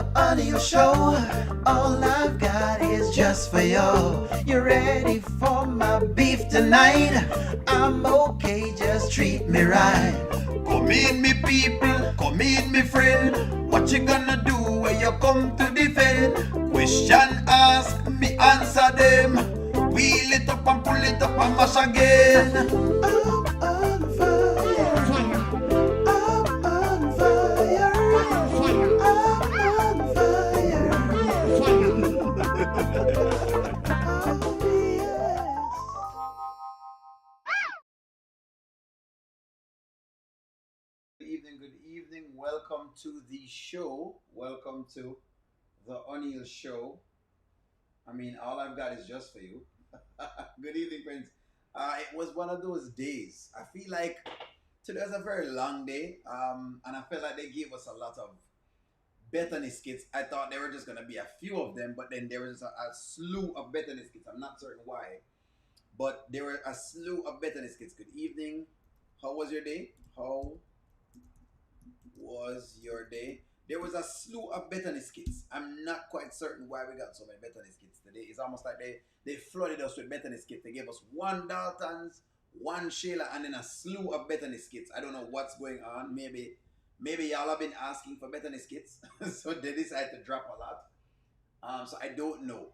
The audio show, all I've got is just for you. You ready for my beef tonight? I'm okay, just treat me right. Come in, me people, come in, me friend. What you gonna do when you come to defend? Question ask, me answer them. Wheel it up and pull it up and mash again. I'm on fire. I'm on fire. I'm on fire. Oh, yes. Good evening. Welcome to the show. Welcome to the O'Neill Show. I mean, all I've got is just for you. Good evening, friends. It was one of those days. I feel like today was a very long day, and I felt like they gave us a lot of Bethany skits. I thought there were just gonna be a few of them, but then there was a slew of Bethany skits. I'm not certain why, but there were a slew of Bethany skits. Good evening. How was your day? How was your day? There was a slew of Bethany skits. I'm not quite certain why we got so many Bethany skits today. It's almost like they flooded us with Bethany skits. They gave us one Dalton's, one Shayla, and then a slew of Bethany skits. I don't know what's going on. Maybe y'all have been asking for Bethany skits, so they decided to drop a lot. So I don't know.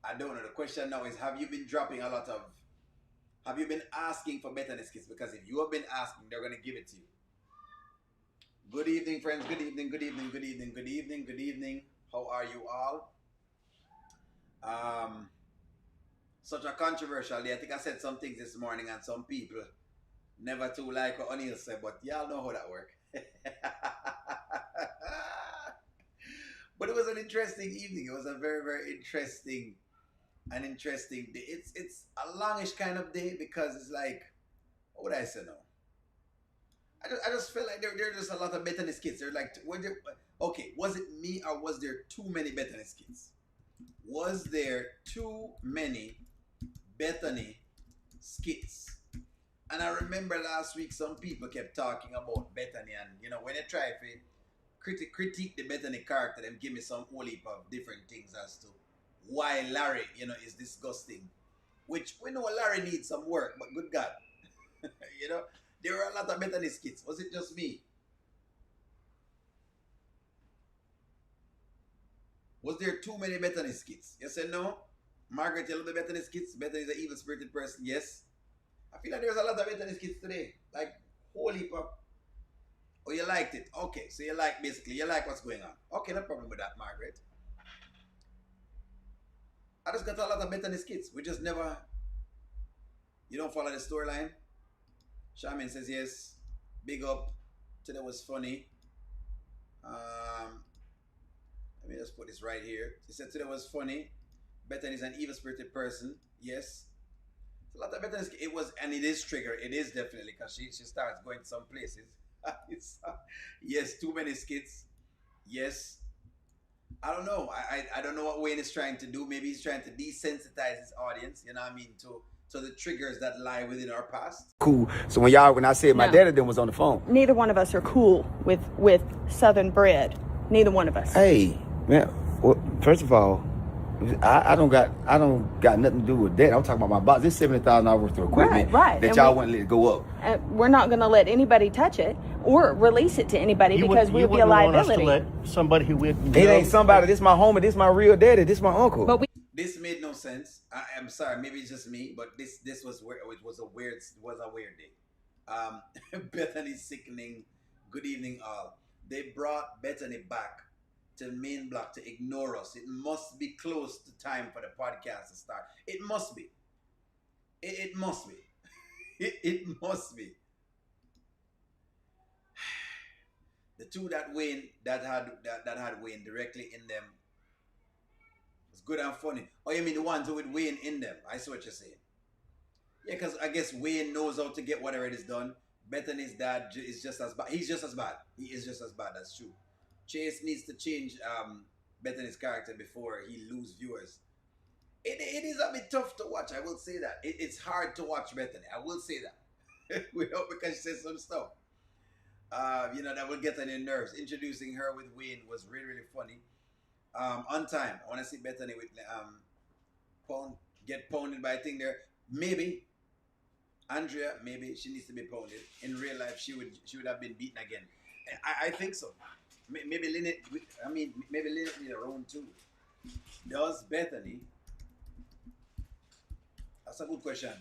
I don't know. The question now is, have you been dropping a lot of? Have you been asking for Bethany skits? Because if you have been asking, they're gonna give it to you. Good evening, friends. Good evening, good evening, good evening, good evening, good evening. How are you all? Such a controversial day. I think I said some things this morning and some people never too like what O'Neill said, but y'all know how that works. But it was an interesting evening. It was a very, very interesting day. It's a longish kind of day because it's like, what would I say now? I just feel like there are just a lot of Bethany skits. They're like, okay, was it me or was there too many Bethany skits? Was there too many Bethany skits? And I remember last week some people kept talking about Bethany, and when they try to critique the Bethany character, them give me some whole heap of different things as to why Larry, is disgusting. Which we know Larry needs some work, but good God, there were a lot of Bethany skits. Was it just me? Was there too many Bethany skits? You said no? Margaret, you love the Bethany skits? Bethany is an evil-spirited person. Yes. I feel like there was a lot of Bethany skits today. Like, holy pop. Oh, you liked it? Okay, so you like what's going on. Okay, no problem with that, Margaret. I just got a lot of Bethany skits. We just never... You don't follow the storyline? Charmin says yes. Big up. Today was funny. Let me just put this right here. She said today was funny. Bethany is an evil-spirited person. Yes. It's a lot of Bethany. It was, and it is trigger. It is definitely because she starts going to some places. Yes, too many skits. Yes. I don't know. I don't know what Wayne is trying to do. Maybe he's trying to desensitize his audience. You know what I mean? To the triggers that lie within our past. Cool. So when I said my daddy then was on the phone. Neither one of us are cool with Southern bread. Neither one of us. Hey, man. Well, first of all, I don't got nothing to do with that. I'm talking about my box. This $70,000 worth of equipment right. that and y'all wouldn't let it go up. We're not going to let anybody touch it or release it to anybody because we would be a liability. Want us to let somebody who would. It ain't somebody. This my homie. This my real daddy. This my uncle. But this made no sense. I'm sorry, maybe it's just me, but this was where it was a weird day. Bethany sickening. Good evening, all. They brought Bethany back to the main block to ignore us. It must be close to time for the podcast to start. It must be. It must be. It must be. The two that had Wayne directly in them. It's good and funny. Oh, you mean the ones with Wayne in them? I see what you're saying. Yeah, because I guess Wayne knows how to get whatever it is done. Bethany's dad is just as bad. He's just as bad. He is just as bad. That's true. Chase needs to change Bethany's character before he loses viewers. It is a bit tough to watch. I will say that. It's hard to watch Bethany. I will say that. Because she says some stuff. that would get on your nerves. Introducing her with Wayne was really, really funny. On time. I want to see Bethany with pound, get pounded by a thing there. Maybe Andrea, maybe she needs to be pounded. In real life, she would have been beaten again. I think so. Maybe Lynette. I mean, maybe Lynette need a round two. Does Bethany? That's a good question.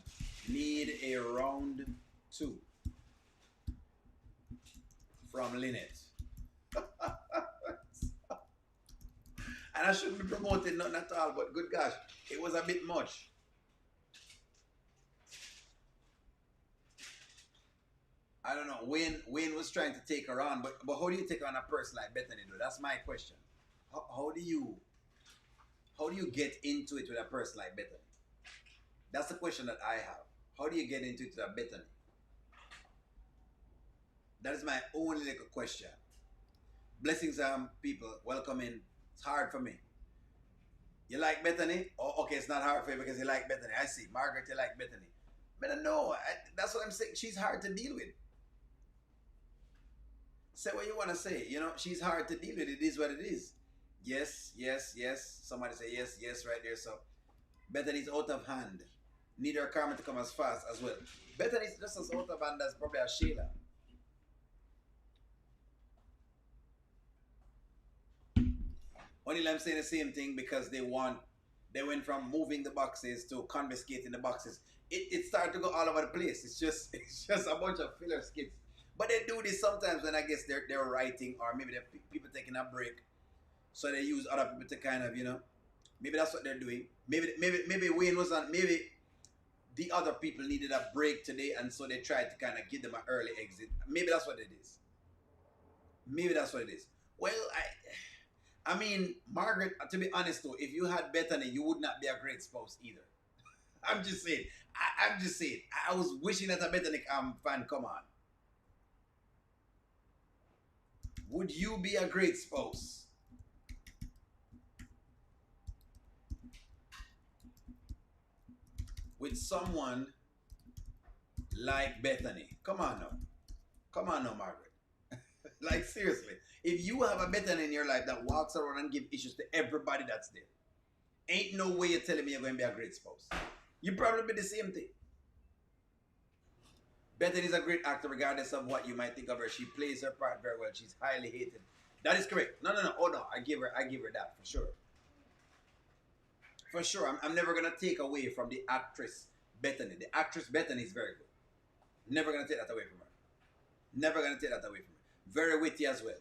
Need a round two from Lynette. And I shouldn't be promoting nothing at all, but good gosh, it was a bit much. I don't know. Wayne was trying to take her on, but how do you take on a person like Bethany though? That's my question. How do you get into it with a person like Bethany? That's the question that I have. How do you get into it with a Bethany? That is my only little question. Blessings, people. Welcome in. It's hard for me. You like Bethany? Oh, okay, it's not hard for you because you like Bethany. I see. Margaret, you like Bethany. But no, that's what I'm saying. She's hard to deal with. Say what you want to say. She's hard to deal with. It is what it is. Yes, yes, yes. Somebody say yes, yes, right there. So Bethany's out of hand. Need her karma to come as fast as well. Bethany's just as out of hand as probably a Sheila. Only I'm saying the same thing because they went from moving the boxes to confiscating the boxes. It started to go all over the place. It's just a bunch of filler skits. But they do this sometimes when I guess they're writing or maybe they're people taking a break. So they use other people to kind of, maybe that's what they're doing. Maybe Wayne was on, maybe the other people needed a break today and so they tried to kind of give them an early exit. Maybe that's what it is. Maybe that's what it is. Well, I mean, Margaret, to be honest though, if you had Bethany, you would not be a great spouse either. I'm just saying. I'm just saying. I was wishing that a Bethany fan come on. Would you be a great spouse? With someone like Bethany? Come on now. Come on now, Margaret. Like seriously. If you have a Bethany in your life that walks around and give issues to everybody that's there, ain't no way you're telling me you're going to be a great spouse. You probably be the same thing. Bethany is a great actor regardless of what you might think of her. She plays her part very well. She's highly hated. That is correct. No. Oh no, I give her that for sure. For sure. I'm never gonna take away from the actress Bethany. The actress Bethany is very good. Never gonna take that away from her. Never gonna take that away from her. Very witty as well.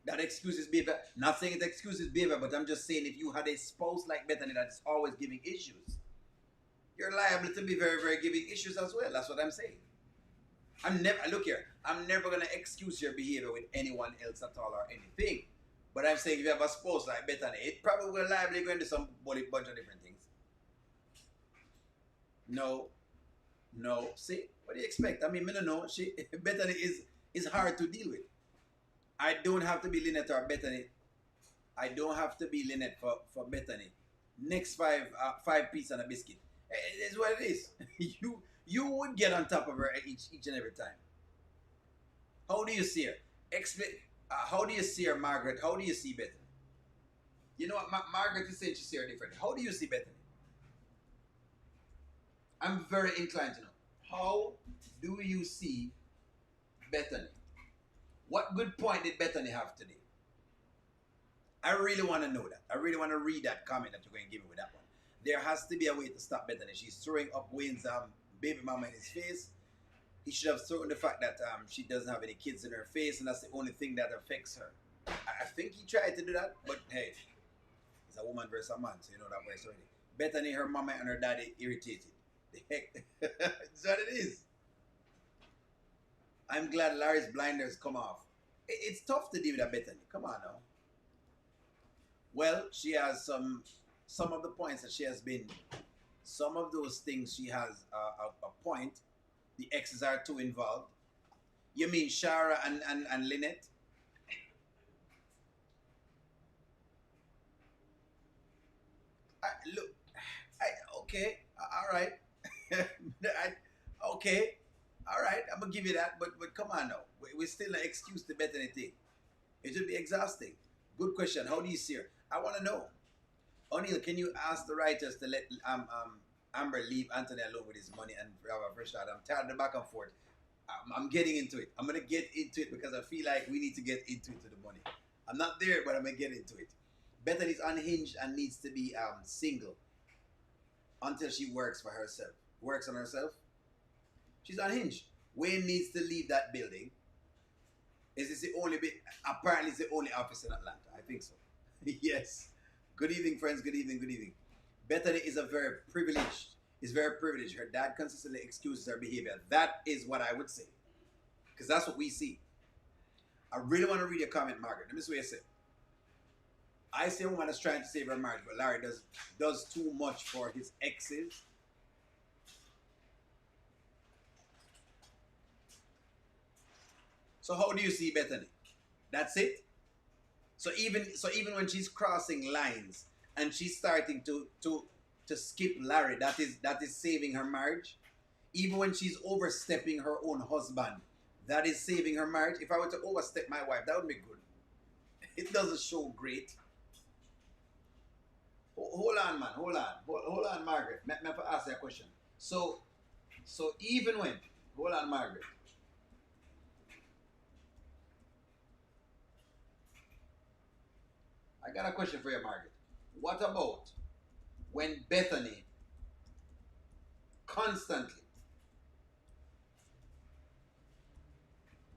That excuses behavior. Not saying it excuses behavior, but I'm just saying if you had a spouse like Bethany that is always giving issues, you're liable to be very, very giving issues as well. That's what I'm saying. Look here, I'm never gonna excuse your behavior with anyone else at all or anything. But I'm saying if you have a spouse like Bethany, it probably will liably go into some bunch of different things. No. See, what do you expect? I mean, I don't know. Bethany is hard to deal with. I don't have to be Lynette or Bethany. I don't have to be Lynette for Bethany. Next five piece and a biscuit. It is what it is. You would get on top of her each and every time. How do you see her? Explain. How do you see her, Margaret? How do you see Bethany? You know what, Margaret is saying she see her differently. How do you see Bethany? I'm very inclined to know. How do you see Bethany? What good point did Bethany have today? I really want to know that. I really want to read that comment that you're going to give me with that one. There has to be a way to stop Bethany. She's throwing up Wayne's baby mama in his face. He should have thrown the fact that she doesn't have any kids in her face, and that's the only thing that affects her. I think he tried to do that, but hey, it's a woman versus a man, so you know that works already. Bethany, her mama, and her daddy irritated. The heck, that's what it is. I'm glad Larry's blinders come off. It's tough to deal with a Bethany. Come on now. Well, she has some of the points that she has been. Some of those things she has a point. The exes are too involved. You mean Shara and Lynette? Okay, all right. Okay, all right, I'm gonna give you that. But come on now, we still not excuse the Bethany thing. It would be exhausting. Good question. How do you see her? I want to know. O'Neill, can you ask the writers to let Amber leave Anthony alone with his money and have a fresh start? I'm tired of the back and forth. I'm getting into it. I'm gonna get into it because I feel like we need to get into it to the money. I'm not there, but I'm gonna get into it. Bethany's unhinged and needs to be single until she works for herself. Works on herself. She's unhinged. Wayne needs to leave that building. Is this the only bit? Apparently, it's the only office in Atlanta. I think so. Yes. Good evening, friends. Good evening. Good evening. Bethany is very privileged. Her dad consistently excuses her behavior. That is what I would say. Because that's what we see. I really want to read your comment, Margaret. Let me see what you say. I say a woman is trying to save her marriage, but Larry does too much for his exes. So how do you see Bethany? That's it? So even when she's crossing lines and she's starting to skip Larry, that is saving her marriage. Even when she's overstepping her own husband, that is saving her marriage. If I were to overstep my wife, that would be good. It doesn't show great. Hold on, man. Hold on, Margaret. Let me ask you a question. So even when, hold on, Margaret. I got a question for you, Margaret. What about when Bethany constantly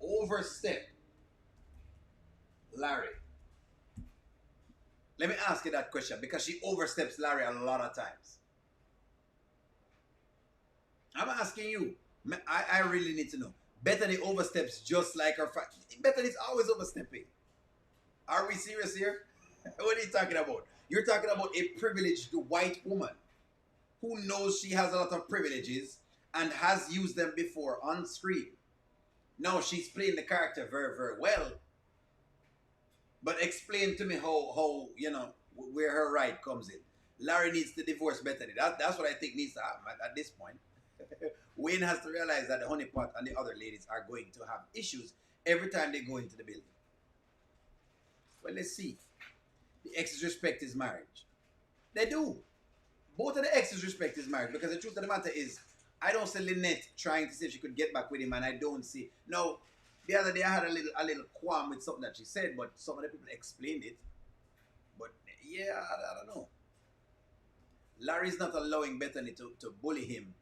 overstep Larry? Let me ask you that question because she oversteps Larry a lot of times. I'm asking you. I really need to know. Bethany oversteps just like her friend. Bethany's always overstepping. Are we serious here? What are you talking about? You're talking about a privileged white woman who knows she has a lot of privileges and has used them before on screen. Now she's playing the character very, very well. But explain to me how where her right comes in. Larry needs to divorce Bethany. That's what I think needs to happen at this point. Wayne has to realize that the honeypot and the other ladies are going to have issues every time they go into the building. Well, let's see. The exes respect his marriage. They do. Both of the exes respect his marriage because the truth of the matter is, I don't see Lynette trying to see if she could get back with him, and I don't see. No, the other day I had a little qualm with something that she said, but some of the people explained it. But yeah, I don't know. Larry's not allowing Bethany to bully him,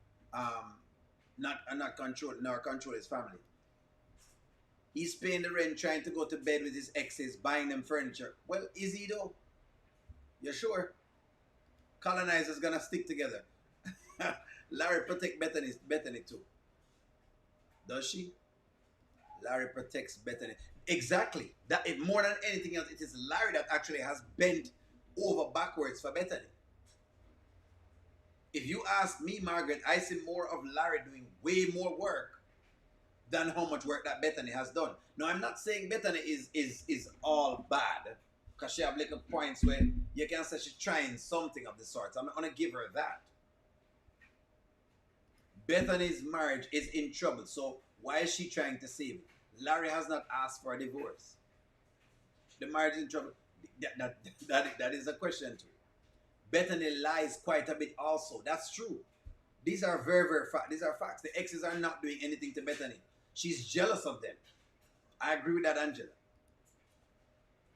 not control his family. He's paying the rent, trying to go to bed with his exes, buying them furniture. Well, is he though? You sure? Colonizers gonna stick together. Larry protect Bethany too. Does she? Larry protects Bethany. Exactly. That if more than anything else, it is Larry that actually has bent over backwards for Bethany. If you ask me, Margaret, I see more of Larry doing way more work than how much work that Bethany has done. Now, I'm not saying Bethany is all bad, because she have little points where you can say she's trying something of the sort. I'm not going to give her that. Bethany's marriage is in trouble, so why is she trying to save it? Larry has not asked for a divorce. The marriage is in trouble. That is a question too. Bethany lies quite a bit also. That's true. These are very, very these are facts. The exes are not doing anything to Bethany. She's jealous of them. I agree with that, Angela.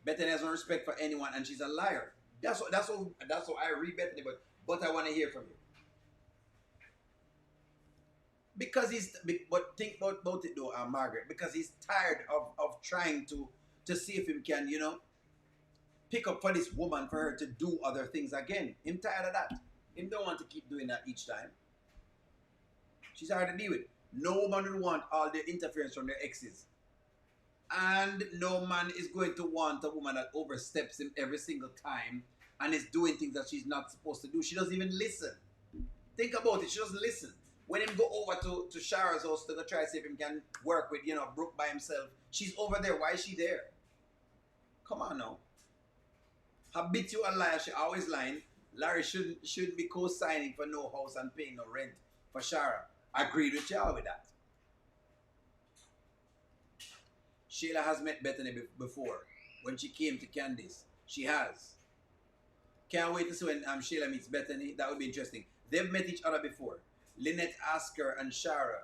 Bethany has no respect for anyone, and she's a liar. That's how I read Bethany. But I want to hear from you. Because but think about it though, Margaret. Because he's tired of trying to see if he can, pick up for this woman for her to do other things again. I'm tired of that. Him don't want to keep doing that each time. She's hard to deal with. No woman will want all the interference from their exes. And no man is going to want a woman that oversteps him every single time and is doing things that she's not supposed to do. She doesn't even listen. Think about it. She doesn't listen. When him go over to Shara's house to go try to see if he can work with, Brooke by himself, she's over there. Why is she there? Come on now. Habitual liar. She always lying. Larry shouldn't be co-signing for no house and paying no rent for Shara. Agreed with y'all with that. Sheila has met Bethany before. When she came to Candice, she has. Can't wait to see when Sheila meets Bethany. That would be interesting. They've met each other before. Lynette asked her and Shara.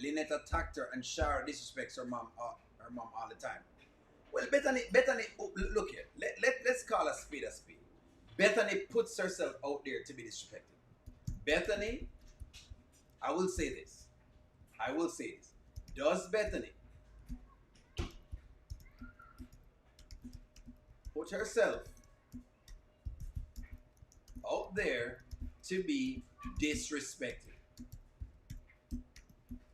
Lynette attacked her and Shara disrespects her mom all the time. Well, Bethany, oh, look here. Let's call a spade a spade. Bethany puts herself out there to be disrespected. Bethany, I will say this. Does Bethany put herself out there to be disrespected?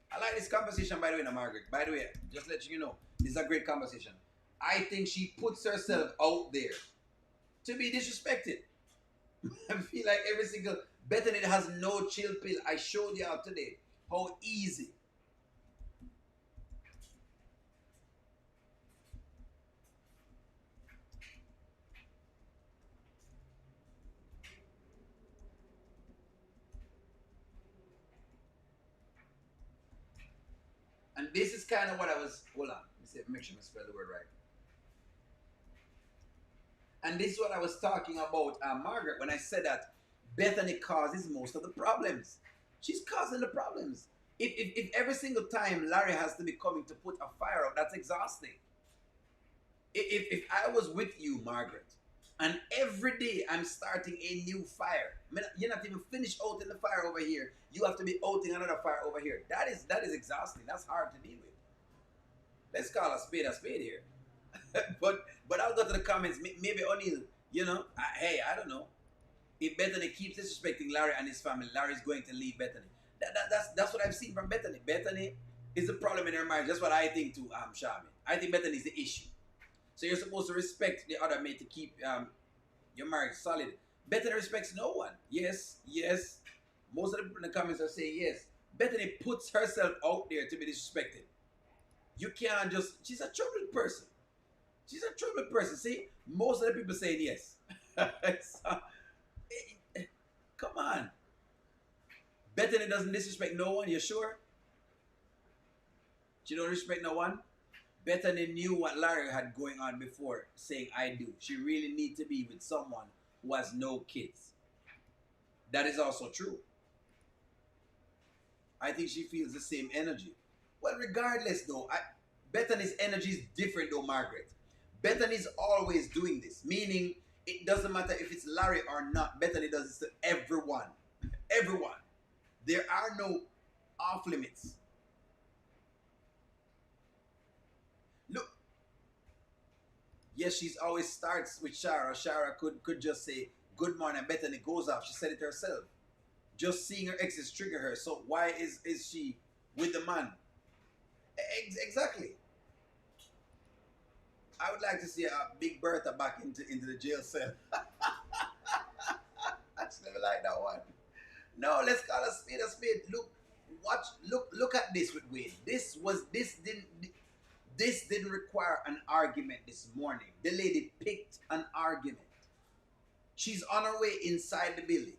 I like this conversation, by the way, now, Margaret. By the way, just let you know, this is a great conversation. I think she puts herself out there to be disrespected. I feel like every single Bethany has no chill pill. I showed you out today how easy. And this is kind of what I was, hold on, let me see, make sure I spell the word right. And this is what I was talking about, Margaret, when I said that Bethany causes most of the problems. She's causing the problems. If every single time Larry has to be coming to put a fire out, that's exhausting. If I was with you, Margaret, and every day I'm starting a new fire, I mean, you're not even finished outing the fire over here, you have to be outing another fire over here. That is exhausting. That's hard to deal with. Let's call a spade here. But I'll go to the comments. Maybe O'Neill, hey, I don't know. If Bethany keeps disrespecting Larry and his family, Larry's going to leave Bethany. That's what I've seen from Bethany. Bethany is the problem in her marriage. That's what I think too, Shami. I think Bethany is the issue. So you're supposed to respect the other mate to keep your marriage solid. Bethany respects no one. Yes. Most of the people in the comments are saying yes. Bethany puts herself out there to be disrespected. You can't just, she's a troubled person. See, most of the people saying yes. So, come on. Bethany doesn't disrespect no one, you sure? She don't respect no one? Bethany knew what Larry had going on before, saying I do. She really needs to be with someone who has no kids. That is also true. I think she feels the same energy. Well, regardless though, Bethany's energy is different though, Margaret. Bethany's always doing this, meaning it doesn't matter if it's Larry or not. Bethany does this to everyone. Everyone. There are no off limits. Look. Yes, she's always starts with Shara. Shara could just say, good morning, Bethany goes off. She said it herself. Just seeing her exes trigger her. So why is she with the man? Exactly. I would like to see a Big Bertha back into the jail cell. I just never like that one. No, let's call a spade a spade. Look at this with Wayne. This didn't require an argument this morning. The lady picked an argument. She's on her way inside the building.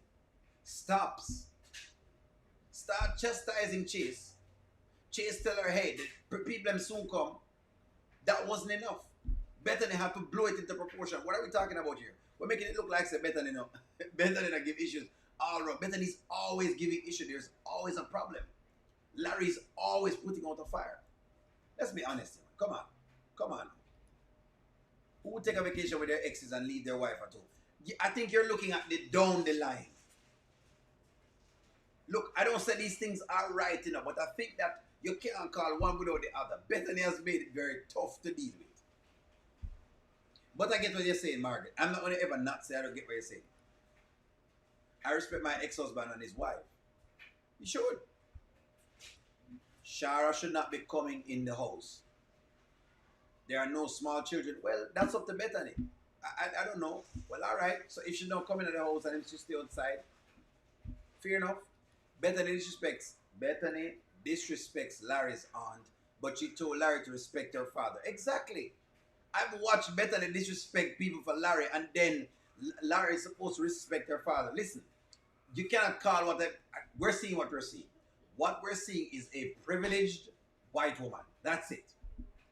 Stops. Start chastising Chase. Chase tell her, hey, the people them soon come. That wasn't enough. Bethany had to blow it into proportion. What are we talking about here? We're making it look like say Bethany no. Bethany not give issues all around. Bethany's always giving issues. There's always a problem. Larry's always putting out a fire. Let's be honest. Come on. Who would take a vacation with their exes and leave their wife at home? I think you're looking at down the line. Look, I don't say these things are right, but I think that you can't call one without the other. Bethany has made it very tough to deal with. But I get what you're saying, Margaret. I'm not going to ever not say I don't get what you're saying. I respect my ex-husband and his wife. You should. Shara should not be coming in the house. There are no small children. Well, that's up to Bethany. I don't know. Well, all right. So if she's not coming in the house and she stay outside, fair enough. Bethany disrespects Larry's aunt, but she told Larry to respect her father. Exactly. I've watched Bethany disrespect people for Larry, and then Larry is supposed to respect her father. Listen, you cannot call we're seeing what we're seeing. What we're seeing is a privileged white woman. That's it.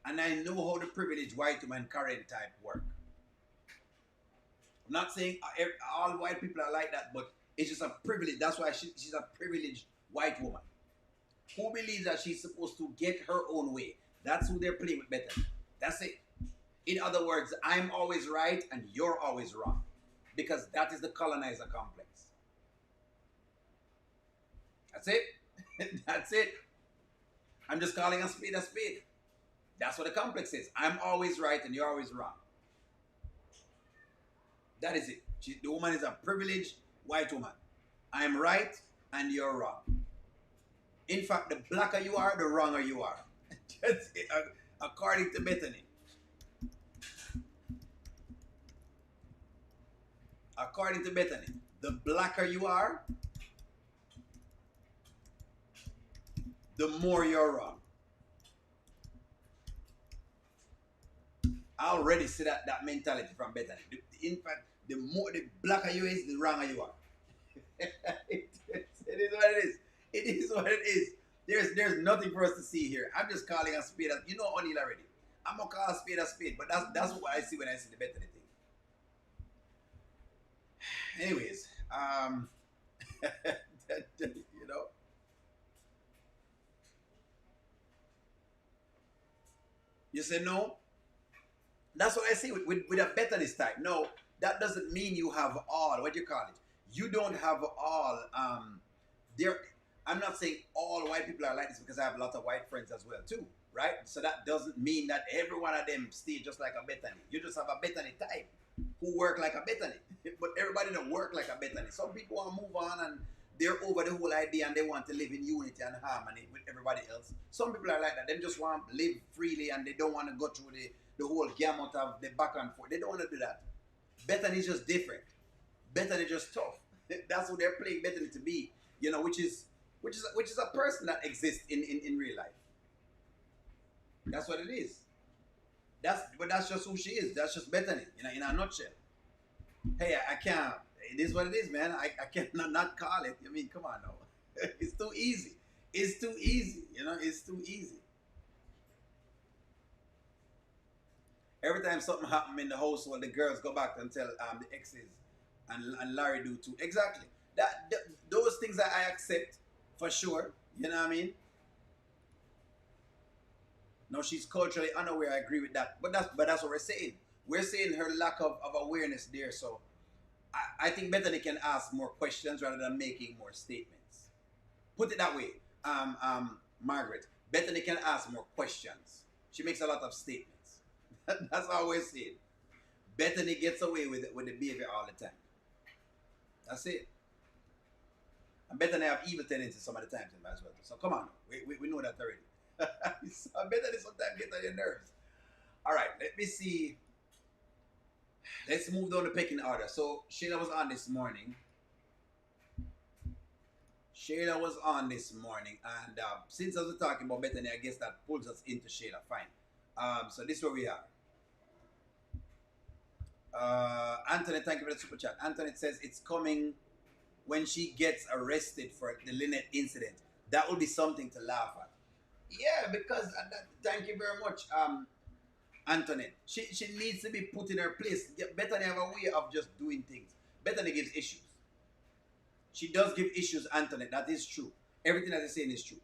And I know how the privileged white woman current type work. I'm not saying all white people are like that, but it's just a privilege. That's why she's a privileged white woman who believes that she's supposed to get her own way. That's who they're playing with Bethany. That's it. In other words, I'm always right and you're always wrong. Because that is the colonizer complex. That's it. That's it. I'm just calling a spade a spade. That's what the complex is. I'm always right and you're always wrong. That is it. The woman is a privileged white woman. I'm right and you're wrong. In fact, the blacker you are, the wronger you are. That's it, according to Bethany. According to Bethany, the blacker you are, the more you're wrong. I already see that mentality from Bethany. In fact, the blacker you is, the wronger you are. It is what it is. It is what it is. There's nothing for us to see here. I'm just calling a spade. You know O'Neal already. I'm gonna call a spade, but that's what I see when I see the Bethany thing. Anyways, you know. You say no? That's what I see with a Bethany's type. No, that doesn't mean you have all. What do you call it? You don't have all. I'm not saying all white people are like this because I have a lot of white friends as well too, right? So that doesn't mean that every one of them stay just like a Bethany. You just have a Bethany type who work like a Bethany, but everybody don't work like a Bethany. Some people want to move on and they're over the whole idea and they want to live in unity and harmony with everybody else. Some people are like that. They just want to live freely and they don't want to go through the whole gamut of the back and forth. They don't want to do that. Bethany is just different. Bethany is just tough. That's what they're playing Bethany to be, you know, which is a person that exists in real life. That's what it is. But that's just who she is. That's just Bethany, in a nutshell. Hey, I can't. It is what it is, man. I can't not call it. I mean, come on now. It's too easy. It's too easy. It's too easy. Every time something happens in the household, the girls go back and tell the exes, and Larry do too. Exactly. Those things that I accept for sure. You know what I mean? No, she's culturally unaware. I agree with that. But that's what we're saying. We're saying her lack of awareness there. So I think Bethany can ask more questions rather than making more statements. Put it that way, Margaret. Bethany can ask more questions. She makes a lot of statements. That's how we're saying. Bethany gets away with the behavior all the time. That's it. And Bethany have evil tendencies some of the times as well. So come on, we know that already. So Bethany sometimes gets on your nerves. All right, let me see. Let's move down the pecking order. So Shayla was on this morning. And since I was talking about Bethany, I guess that pulls us into Shayla. Fine. So this is where we are. Anthony, thank you for the super chat. Anthony says it's coming when she gets arrested for the Lynette incident. That will be something to laugh at. Yeah, because thank you very much, Anthony. She needs to be put in her place. Bethany have a way of just doing things. Bethany gives issues. She does give issues, Anthony. That is true. Everything that is saying is true.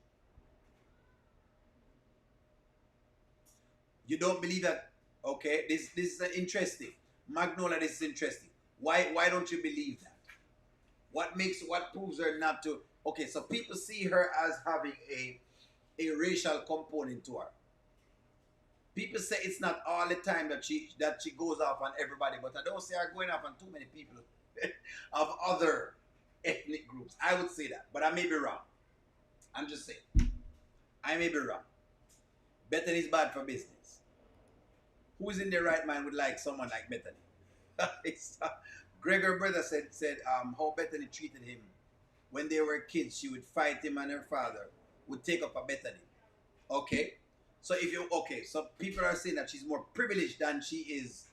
You don't believe that? Okay, this is interesting. Magnolia, this is interesting. Why don't you believe that? What proves her not to? Okay, so people see her as having a racial component to her. People say it's not all the time that she goes off on everybody, but I don't see her going off on too many people of other ethnic groups. I would say that, but I may be wrong. I'm just saying. I may be wrong. Bethany's bad for business. Who's in their right mind would like someone like Bethany? Gregor brother said how Bethany treated him when they were kids. She would fight him and her father would take up a Bethany. Okay. So so people are saying that she's more privileged than she is,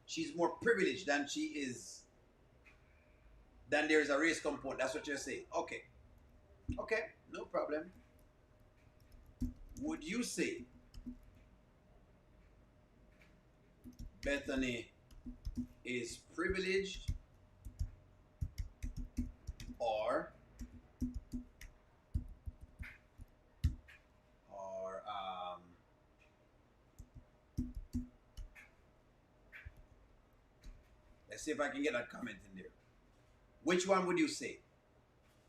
she's more privileged than she is, than there's a race component. That's what you're saying. Okay. Okay, no problem. Would you say Bethany is privileged or or let's see if I can get that comment in there. Which one would you say?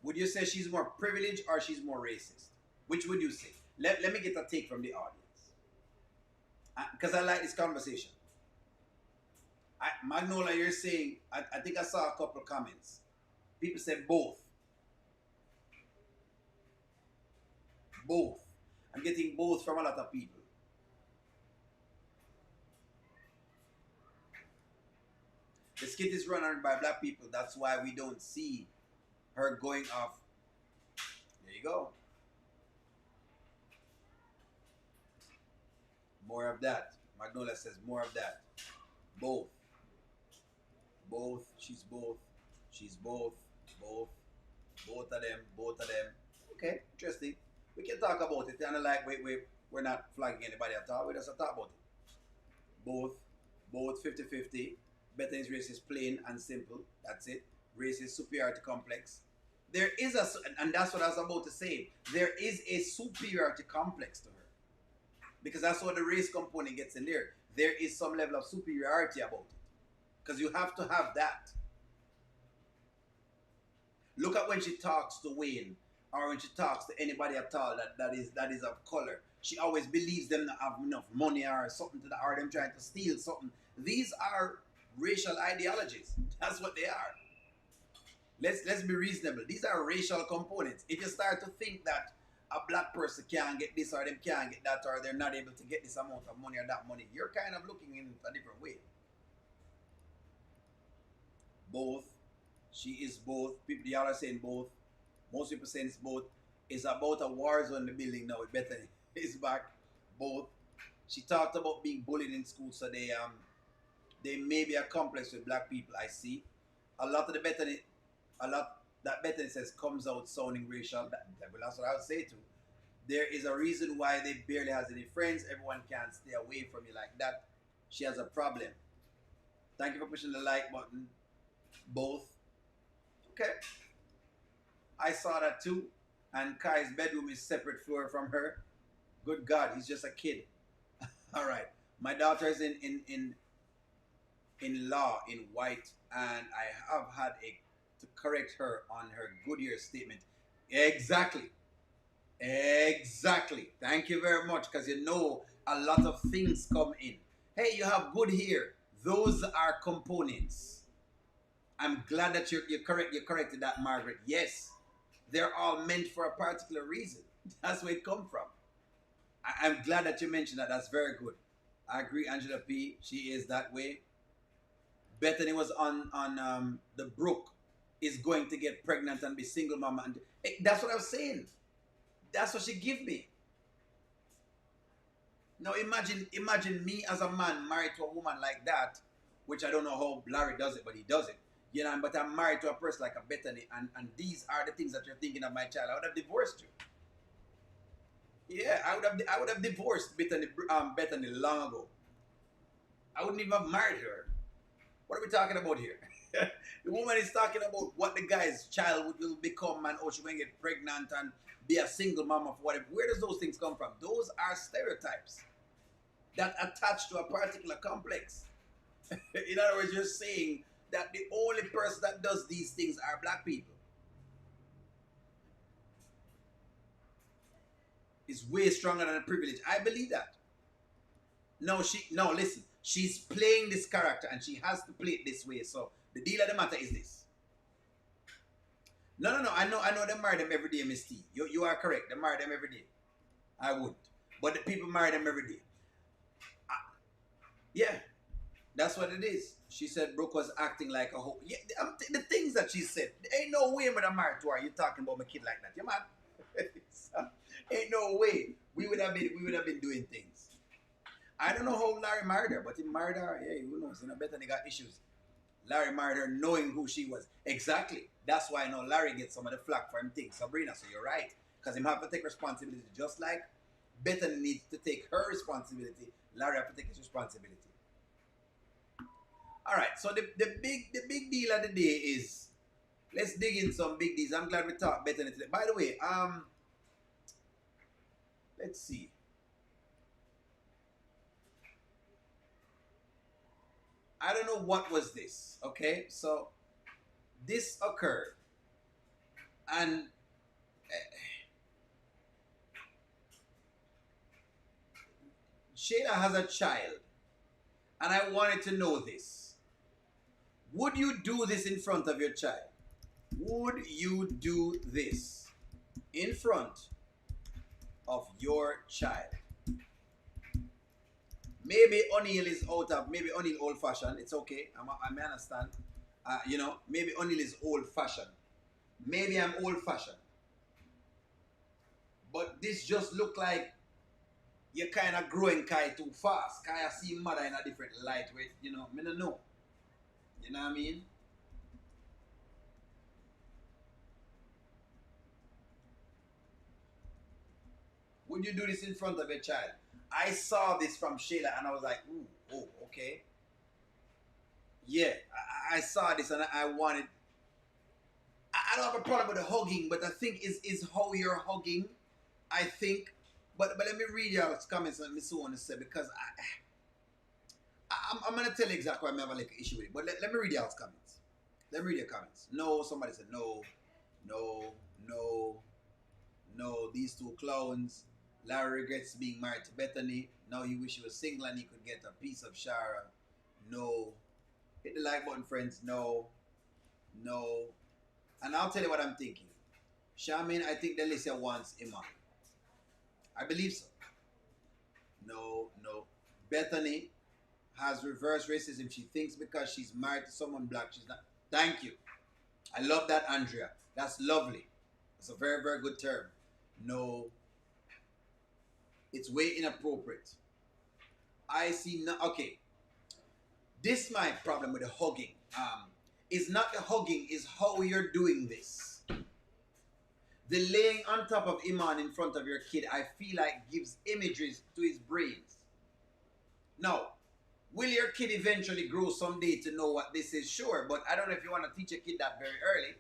Would you say she's more privileged or she's more racist? Which would you say? Let me get a take from the audience. Because I like this conversation. Magnolia, you're saying, I think I saw a couple of comments. People said both. Both. I'm getting both from a lot of people. The skit is run by black people. That's why we don't see her going off. There you go. More of that. Magnolia says more of that. Both. Both. She's both. She's both. Both. Both of them. Both of them. Okay, interesting. We can talk about it. And like we're not flagging anybody at all. We just talk about it. Both. Both 50-50. Bethany's race is plain and simple. That's it. Race is superiority complex. There is and that's what I was about to say. There is a superiority complex to her. Because that's what the race component gets in there. There is some level of superiority about it. Because you have to have that. Look at when she talks to Wayne, or when she talks to anybody at all that is of color. She always believes them not have enough money or something to that, or them trying to steal something. These are racial ideologies. That's what they are. Let's be reasonable. These are racial components. If you start to think that a black person can't get this or them can't get that or they're not able to get this amount of money or that money, you're kind of looking in a different way. Both. She is both. People, y'all are saying both. Most people saying it's both. It's about a war zone in the building now with Bethany. It's back. Both. She talked about being bullied in school, so they may be a complex with black people. I see a lot of the Bethany, a lot that Bethany says comes out sounding racial. That's what I would say too. There is a reason why they barely has any friends. Everyone can't stay away from you like that. She has a problem. Thank you for pushing the like button. Both. Okay. I saw that too. And Kai's bedroom is separate floor from her. Good God, he's just a kid. All right. My daughter is in law in white, and I have had to correct her on her Goodyear statement. Exactly. Exactly. Thank you very much, because you know a lot of things come in. Hey, you have good hair. Those are components. I'm glad that you corrected that, Margaret. Yes, they're all meant for a particular reason. That's where it come from. I'm glad that you mentioned that. That's very good. I agree, Angela P. She is that way. Bethany was on the Brook is going to get pregnant and be single mama, and that's what I was saying. That's what she give me. Now imagine me as a man married to a woman like that, which I don't know how Larry does it, but he does it. You know, but I'm married to a person like a Bethany, and these are the things that you're thinking of my child. I would have divorced you. Yeah, I would have divorced Bethany long ago. I wouldn't even have married her. What are we talking about here? The woman is talking about what the guy's child will become, and oh, she's going to get pregnant and be a single mama for whatever. Where does those things come from? Those are stereotypes that attach to a particular complex. In other words, you're saying that the only person that does these things are black people. It's way stronger than a privilege. I believe that. No, listen. She's playing this character and she has to play it this way. So the deal of the matter is this. No. I know they marry them every day, Miss T. You are correct. They marry them every day. I wouldn't. But the people marry them every day. Yeah. That's what it is. She said Brooke was acting like a hoe. Yeah, the things that she said. There ain't no way when I'm married to her. You talking about my kid like that. You man? Ain't no way. We would have been doing things. I don't know how Larry married her, but he married her. Hey, who knows? You know, Bethany got issues. Larry married her knowing who she was. Exactly. That's why I know Larry gets some of the flack for him things. Sabrina, so you're right. Because him have to take responsibility. Just like Bethany needs to take her responsibility, Larry have to take his responsibility. Alright, so the big deal of the day is, let's dig in some big deals. I'm glad we talked Bethany today. By the way, let's see. I don't know what was this, okay? So, this occurred. And Shayla has a child. And I wanted to know this. Would you do this in front of your child? Would you do this in front of your child? Maybe O'Neal is out of, maybe O'Neal old fashioned. It's okay. I may understand. You know, maybe O'Neal is old fashioned. Maybe I'm old fashioned. But this just look like you're kind of growing Kai too fast. Kai I see mother in a different light with, you know, I don't know. You know what I mean? Would you do this in front of your child? I saw this from Shayla and I was like, ooh, oh, okay. Yeah, I saw this and I wanted. I don't have a problem with the hugging, but I think is how you're hugging. I think, but let me read your comments and so on to say, because I'm gonna tell you exactly why I have a little issue with it. But let me read y'all's comments. Let me read your comments. No, somebody said no, no, no, no. These two clowns. Larry regrets being married to Bethany. Now he wish he was single and he could get a piece of Shara. No. Hit the like button, friends. No. No. And I'll tell you what I'm thinking. Charmaine, I think Delicia wants Iman. I believe so. No, no. Bethany has reverse racism. She thinks because she's married to someone black, she's not. Thank you. I love that, Andrea. That's lovely. It's a very, very good term. No. It's way inappropriate. I see no. Okay. This my problem with the hugging. It's not the hugging, it's how you're doing this. The laying on top of Iman in front of your kid, I feel like gives images to his brains. Now, will your kid eventually grow someday to know what this is? Sure, but I don't know if you want to teach a kid that very early,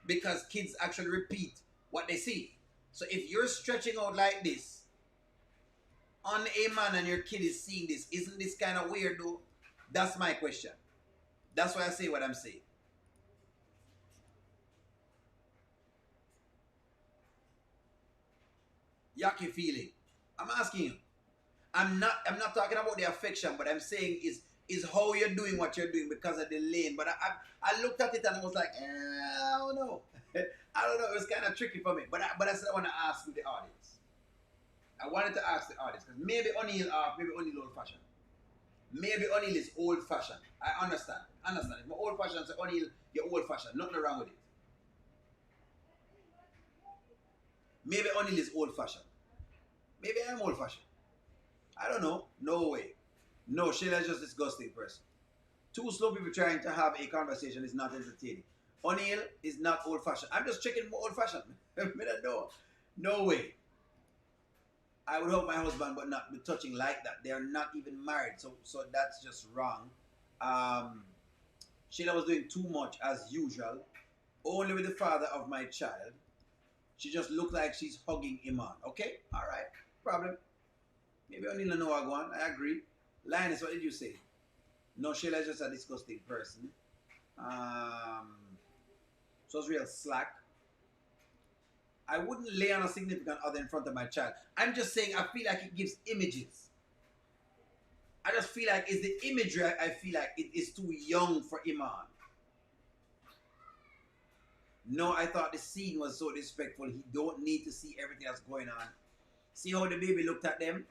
because kids actually repeat what they see. So if you're stretching out like this on Iman and your kid is seeing this, isn't this kind of weird though? That's my question. That's why I say what I'm saying. Yucky feeling. I'm asking you. I'm not talking about the affection, but I'm saying is how you're doing what you're doing because of the lane. But I looked at it and I was like, I don't know. I don't know. It was kind of tricky for me. But I said I want to ask the audience. I wanted to ask the audience because maybe O'Neal old fashioned. Maybe O'Neal is old fashioned. I understand. If my old fashioned, say O'Neal, you're old fashioned. Nothing wrong with it. Maybe O'Neal is old fashioned. Maybe I'm old fashioned. I don't know. No way. No, Shayla's just a disgusting person. Two slow people trying to have a conversation is not entertaining. O'Neal is not old fashioned. I'm just checking old fashioned. I don't know. No way. I would help my husband, but not be touching like that. They are not even married, so that's just wrong. Sheila was doing too much as usual, only with the father of my child. She just looked like she's hugging Iman. Okay, all right, problem. Maybe O'Neal know I go on. I agree. Linus, what did you say? No, Sheila is just a disgusting person. So it's real slack. I wouldn't lay on a significant other in front of my child. I'm just saying I feel like it gives images. I just feel like it's the imagery. I feel like it is too young for Iman. No, I thought the scene was so disrespectful. He don't need to see everything that's going on. See how the baby looked at them?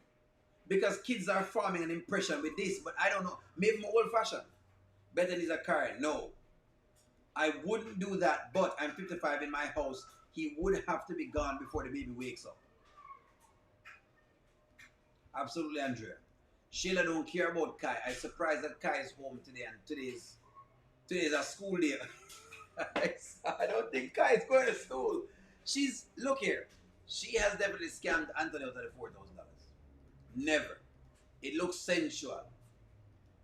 Because kids are forming an impression with this, but I don't know. Maybe more old-fashioned. Bethany's a Karen. No. I wouldn't do that, but I'm 55 in my house. He would have to be gone before the baby wakes up. Absolutely, Andrea. Sheila don't care about Kai. I'm surprised that Kai is home today and today's Today's a school day. I don't think Kai is going to school. Look here. She has definitely scammed Anthony out of the $4,000. Never. It looks sensual.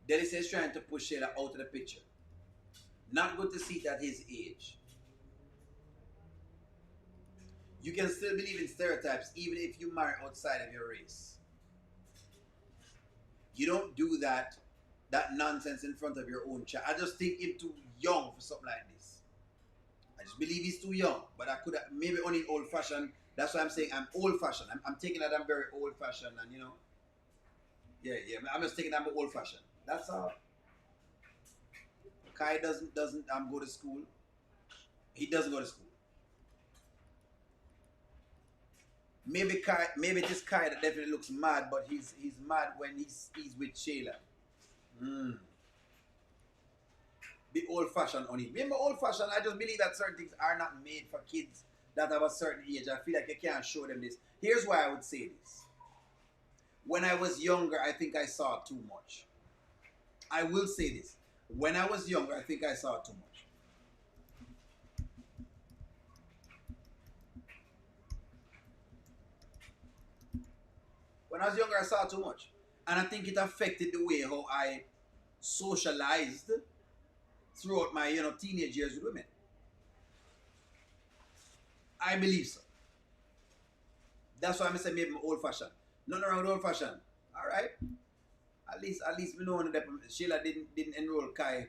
Dennis is trying to push Shayla out of the picture. Not good to see it at his age. You can still believe in stereotypes even if you marry outside of your race. You don't do that nonsense in front of your own child. I just think he's too young for something like this. I just believe he's too young. But I could have, maybe only old fashioned. That's why I'm saying I'm old fashioned. I'm taking that I'm very old fashioned and yeah. I'm just taking that I'm old fashioned. That's all. Kai doesn't go to school. He doesn't go to school. Maybe it is Kai that definitely looks mad, but he's mad when he's with Shayla. Be old fashioned on it. Remember old fashioned, I just believe that certain things are not made for kids that have a certain age. I feel like you can't show them this. Here's why I would say this. When I was younger, I think I saw too much. I will say this. When I was younger, I think I saw too much. When I was younger, I saw too much. And I think it affected the way how I socialized throughout my teenage years with women. I believe so. That's why I'm saying maybe I'm old fashioned. Nothing wrong with old fashioned. Alright. At least we know that Sheila didn't enroll Kai.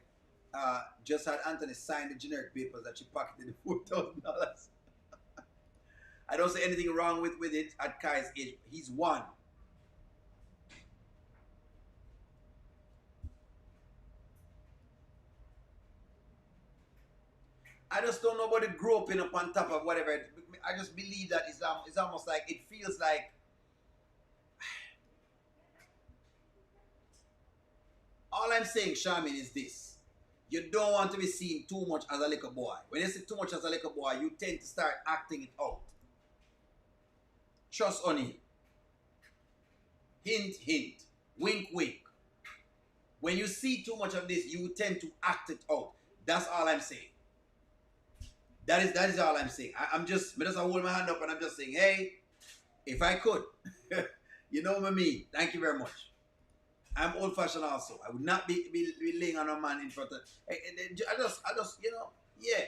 Just had Anthony sign the generic papers that she pocketed the $4,000. I don't say anything wrong with it at Kai's age. He's one. I just don't know about it groping up on top of whatever. I just believe that it's almost like it feels like all I'm saying, Charmin, is this. You don't want to be seen too much as a little boy. When you see too much as a little boy, you tend to start acting it out. Trust honey. Hint, hint. Wink, wink. When you see too much of this, you tend to act it out. That's all I'm saying. That is all I'm saying. I'm just hold my hand up and I'm just saying, hey, if I could, you know what I mean. Thank you very much. I'm old-fashioned also. I would not be laying on a man in front of. I just, yeah.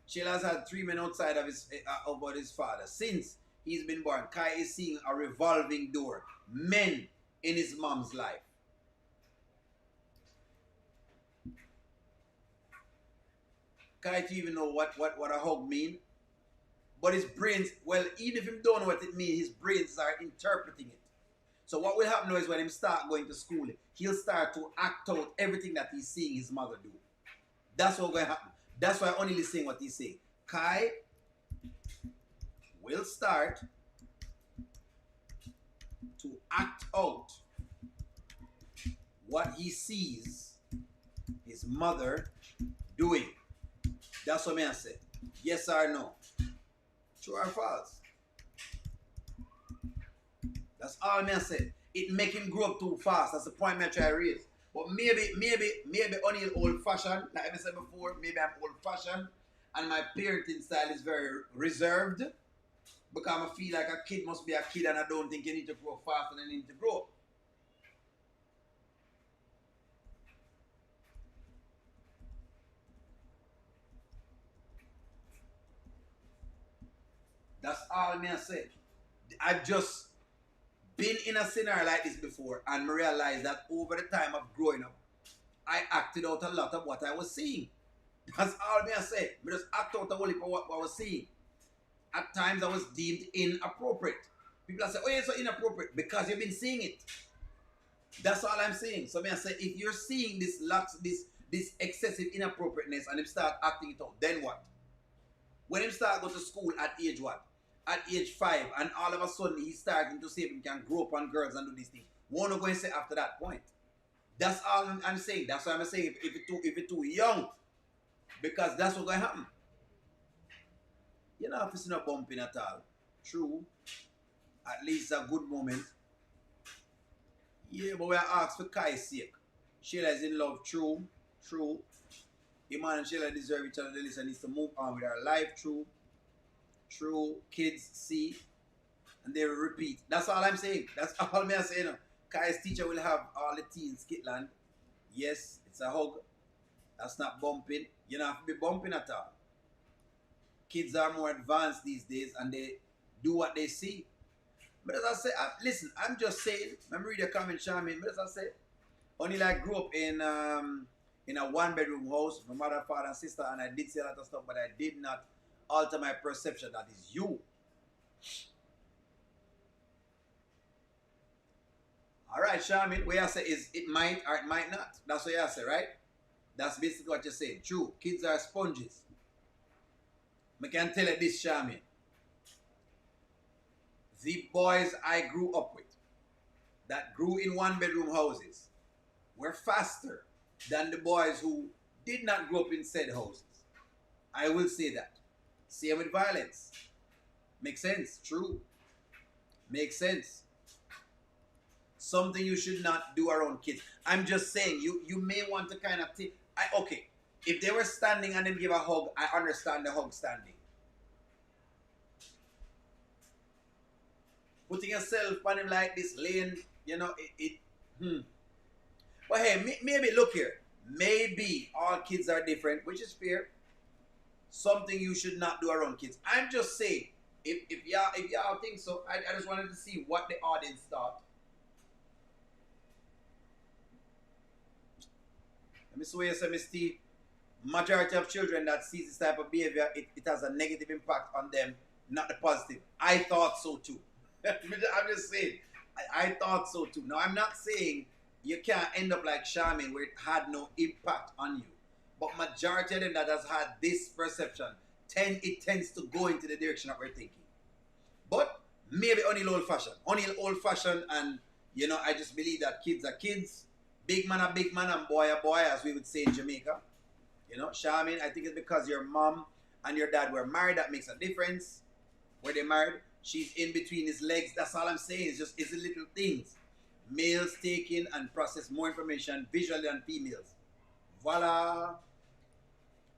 Sheila's had 3 men outside of about his father since he's been born. Kai is seeing a revolving door. Men in his mom's life. Kai don't even know what a hug mean. But his brains, well, even if he don't know what it means, his brains are interpreting it. So what will happen now is when he start going to school, he'll start to act out everything that he's seeing his mother do. That's what's going to happen. That's why I'm only saying what he's saying. Kai will start to act out what he sees his mother doing. That's what I say. Yes or no? True or false? That's all I say. It make him grow up too fast. That's the point I try to raise. But maybe only old fashioned, like I said before, maybe I'm old fashioned and my parenting style is very reserved because I feel like a kid must be a kid and I don't think you need to grow fast and you need to grow. That's all I say. I've just been in a scenario like this before and realized that over the time of growing up, I acted out a lot of what I was seeing. That's all I say. I just act out a whole heap of what I was seeing. At times I was deemed inappropriate. People say, oh, you're so inappropriate because you've been seeing it. That's all I'm saying. So I say, if you're seeing this excessive inappropriateness and you start acting it out, then what? When him start go to school at age what? At age 5, and all of a sudden he's starting to say he can grow up on girls and do these things. What am I going to say after that point? That's all I'm saying. That's why I'm saying if it's too young, because that's what's going to happen. You're not facing a bumping at all. True. At least a good moment. Yeah, but we are asked for Kai's sake. Sheila is in love, true, true. Iman and Sheila deserve each other. Lisa needs to move on with her life, true, true. Kids see and they will repeat. That's all I'm saying. That's all I'm saying. Kai's teacher will have all the tea in Skitland. Yes, it's a hug. That's not bumping. You don't have to be bumping at all. Kids are more advanced these days and they do what they see. But as I say, listen, I'm just saying, let me read your comment, Charmaine. But as I say, only I grew up in a one-bedroom house, my mother, father, and sister, and I did say a lot of stuff, but I did not alter my perception. That is you. All right, Charmaine, what you say is it might or it might not. That's what you say, right? That's basically what you're saying. True, kids are sponges. I can tell you this, Charmaine. The boys I grew up with that grew in one-bedroom houses were faster than the boys who did not grow up in said houses. I will say that. Same with violence. Makes sense. True. Makes sense. Something you should not do around kids. I'm just saying, you may want to kind of think, okay, if they were standing and then give a hug, I understand the hug standing. Putting yourself on him like this, laying, But hey, maybe, look here, maybe all kids are different, which is fair. Something you should not do around kids. I'm just saying, if y'all think so, I just wanted to see what the audience thought. Let me say you say, Miss T, majority of children that sees this type of behavior, it has a negative impact on them, not the positive. I thought so too. I'm just saying, I thought so too. Now, I'm not saying you can't end up like Charmaine where it had no impact on you. But majority of them that has had this perception, it tends to go into the direction that we're thinking. But maybe only old-fashioned. Only old-fashioned, and, I just believe that kids are kids. Big man are big man and boy are boy, as we would say in Jamaica. Charmaine, I think it's because your mom and your dad were married that makes a difference. Were they married? She's in between his legs. That's all I'm saying. It's the little things. Males take in and process more information visually than females. Voila.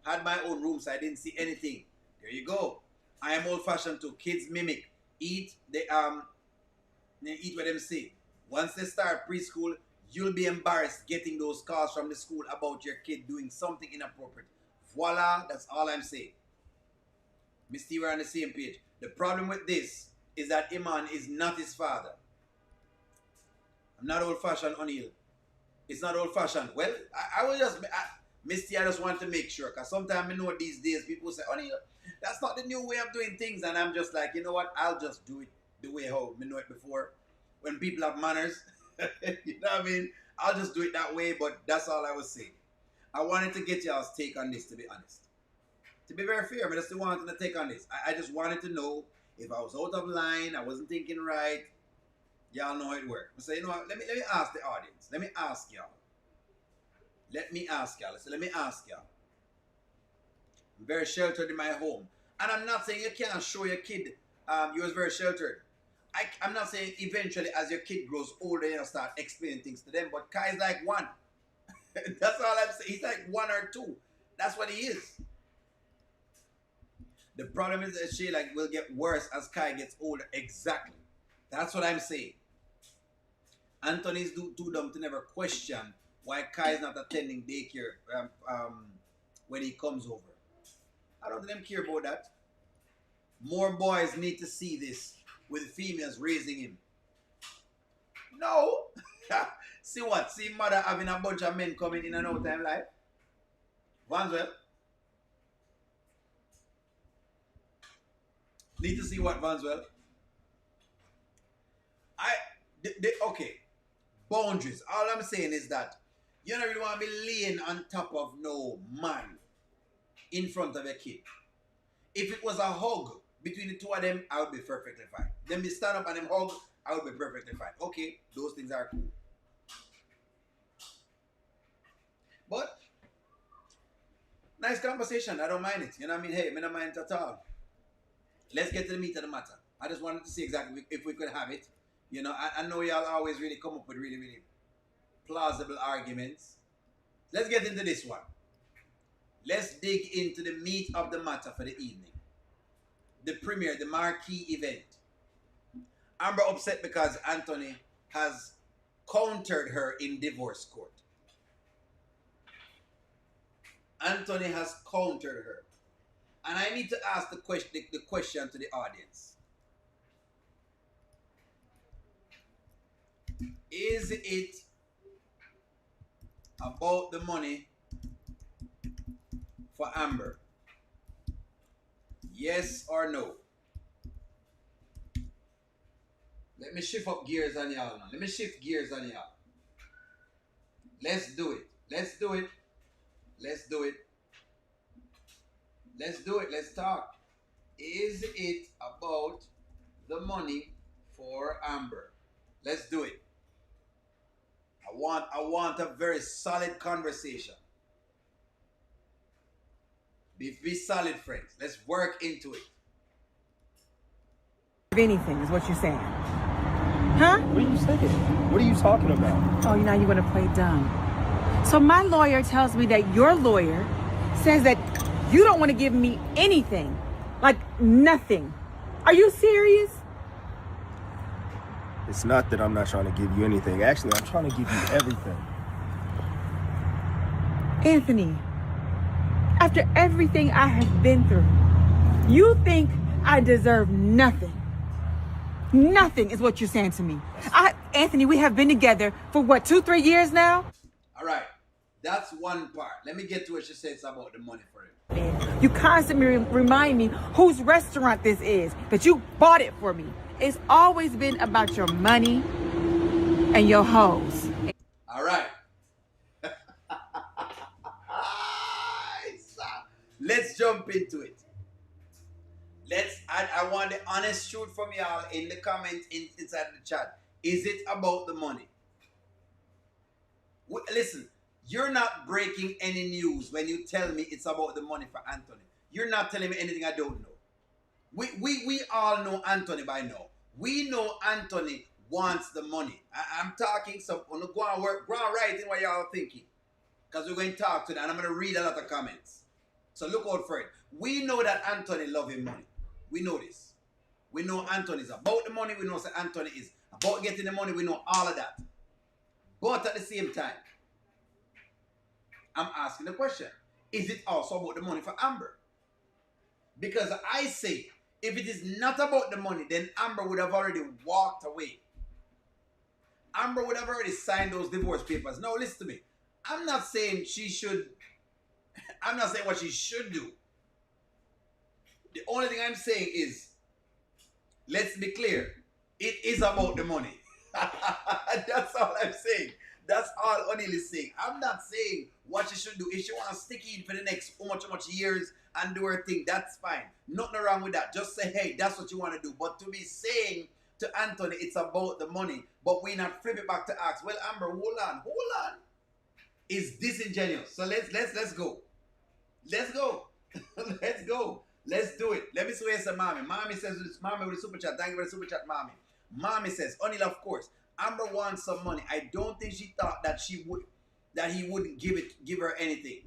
Had my own room, so I didn't see anything. There you go. I am old-fashioned too. Kids mimic. Eat. They eat what them say. Once they start preschool, you'll be embarrassed getting those calls from the school about your kid doing something inappropriate. Voila. That's all I'm saying. Miss T, we're on the same page. The problem with this is that Iman is not his father. I'm not old-fashioned, O'Neill. It's not old-fashioned. Well, I will just... Miss T, I just want to make sure, because sometimes I know these days people say, O'Neill, that's not the new way of doing things. And I'm just like, you know what? I'll just do it the way how I know it before. When people have manners, you know what I mean? I'll just do it that way, but that's all I was saying. I wanted to get y'all's take on this, to be honest. To be very fair, but I still wanted to take on this. I just wanted to know if I was out of line, I wasn't thinking right. Y'all know how it works. So, you know what? Let me ask the audience. Let me ask y'all. Let me ask y'all. I'm very sheltered in my home. And I'm not saying you can't show your kid you was very sheltered. I'm not saying eventually as your kid grows older, you'll start explaining things to them. But Kai's like one. That's all I'm saying. He's like one or two. That's what he is. The problem is that she will get worse as Kai gets older. Exactly. That's what I'm saying. Anthony's too dumb to never question why Kai is not attending daycare when he comes over. I don't think them care about that. More boys need to see this with females raising him. No. See what? See mother having a bunch of men coming in and out of time life? Vanswell? Need to see what, Vanswell? Okay. Boundaries. All I'm saying is that you don't really want to be laying on top of no man in front of a kid. If it was a hug between the two of them, I would be perfectly fine. Then they stand up and them hug, I would be perfectly fine. Okay, those things are cool. But nice conversation. I don't mind it. You know what I mean? Hey, I don't mind it at all. Let's get to the meat of the matter. I just wanted to see exactly if we could have it. I know y'all always really come up with really, really plausible arguments. Let's get into this one. Let's dig into the meat of the matter for the evening. The premiere, the marquee event. Amber upset because Anthony has countered her in divorce court. Anthony has countered her. And I need to ask the question to the audience. Is it about the money for Amber? Yes or no? Let me shift up gears on y'all now. Let me shift gears on y'all. Let's do it. Let's do it. Let's do it. Let's do it. Let's talk. Is it about the money for Amber? Let's do it. I want a very solid conversation. Be solid, friends. Let's work into it. Anything is what you're saying. Huh? What are you saying? What are you talking about? Oh, now you want to play dumb. So my lawyer tells me that your lawyer says that you don't want to give me anything. Like nothing. Are you serious? It's not that I'm not trying to give you anything. Actually, I'm trying to give you everything. Anthony, after everything I have been through, you think I deserve nothing. Nothing is what you're saying to me. Anthony, we have been together for what, 2-3 years now? All right. That's one part. Let me get to what she says about the money for him. You constantly remind me whose restaurant this is, that you bought it for me. It's always been about your money and your hoes. All right. Let's jump into it. I want the honest truth from y'all in the comments inside the chat. Is it about the money? Listen, you're not breaking any news when you tell me it's about the money for Anthony. You're not telling me anything I don't know. We all know Anthony by now. We know Anthony wants the money. I'm talking some, go and work, go and write in what y'all thinking. Because we're going to talk to them and I'm going to read a lot of comments. So look out for it. We know that Anthony loves money. We know this. We know Anthony is about the money. We know that Anthony is about getting the money. We know all of that. But at the same time, I'm asking the question. Is it also about the money for Amber? Because I say, if it is not about the money, then Amber would have already walked away. Amber would have already signed those divorce papers. Now, listen to me. I'm not saying she should. I'm not saying what she should do. The only thing I'm saying is, let's be clear. It is about the money. That's all I'm saying. That's all O'Neal is saying. I'm not saying what she should do. If she want to stick in for the next how much years and do her thing, that's fine. Nothing wrong with that. Just say, hey, that's what you want to do. But to be saying to Anthony, it's about the money, but we not flip it back to ask, well, Amber, hold on, is disingenuous. So let's go. Let's go. Let's go. Let's do it. Let me say some mommy. Mommy says, mommy with the super chat. Thank you for the super chat, mommy. Mommy says, O'Neal, of course, Amber wants some money. I don't think she thought that he wouldn't give her anything.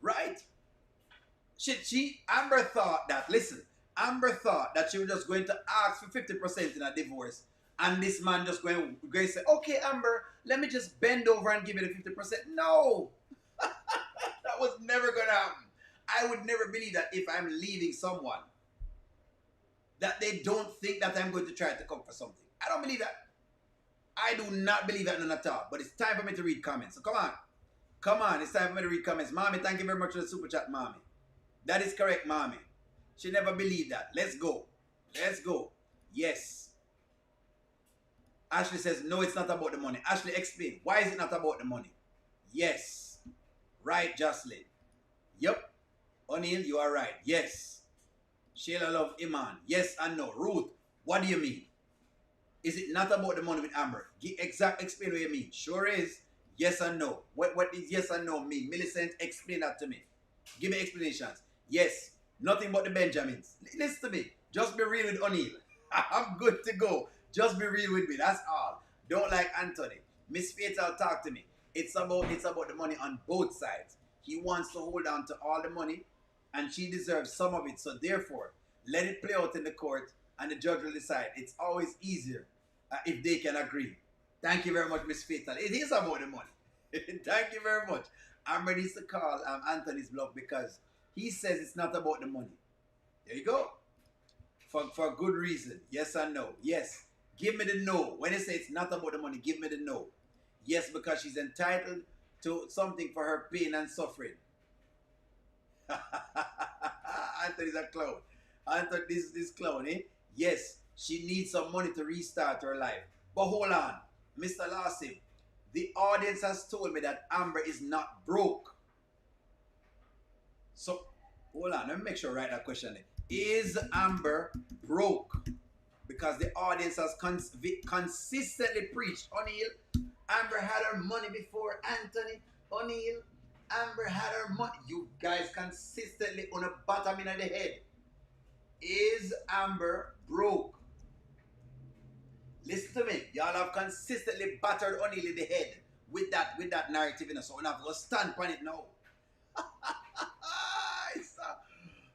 Right? Amber thought that she was just going to ask for 50% in a divorce, and this man just going to say, okay, Amber, let me just bend over and give you the 50%. No. That was never going to happen. I would never believe that if I'm leaving someone, that they don't think that I'm going to try to come for something. I don't believe that. I do not believe that none at all. But it's time for me to read comments. So come on. Come on. It's time for me to read comments. Mommy, thank you very much for the super chat, mommy. That is correct, mommy. She never believed that. Let's go. Let's go. Yes. Ashley says, no, it's not about the money. Ashley, explain. Why is it not about the money? Yes. Right, Jocelyn. Yep. O'Neal, you are right. Yes. Shayla love Iman. Yes and no. Ruth, what do you mean? Is it not about the money with Amber? Explain what you mean. Sure is. Yes and no. What does yes and no mean? Millicent, explain that to me. Give me explanations. Yes. Nothing but the Benjamins. Listen to me. Just be real with O'Neal. I'm good to go. Just be real with me. That's all. don't like Anthony. Miss Fatal talk to me. It's about the money on both sides. He wants to hold on to all the money, and she deserves some of it. So therefore, let it play out in the court, and the judge will decide. It's always easier if they can agree. Thank you very much, Miss Fatal. It is about the money. Thank you very much. Amber needs to call Anthony's bluff because he says it's not about the money. There you go. For good reason. Yes or no? Yes. Give me the no. When they say it's not about the money, give me the no. Yes, because she's entitled to something for her pain and suffering. Anthony's a clown. Anthony, this clown, eh? Yes, she needs some money to restart her life. But hold on, Mr. Lawson. The audience has told me that Amber is not broke. So, hold on, let me make sure I write that question there. Is Amber broke? Because the audience has consistently preached. O'Neal, Amber had her money before Anthony. O'Neal, Amber had her money. You guys consistently on the bottom in the head. Is Amber broke? Listen to me. Y'all have consistently battered O'Neal in the head with that narrative, you know, so we have to go stand on it now.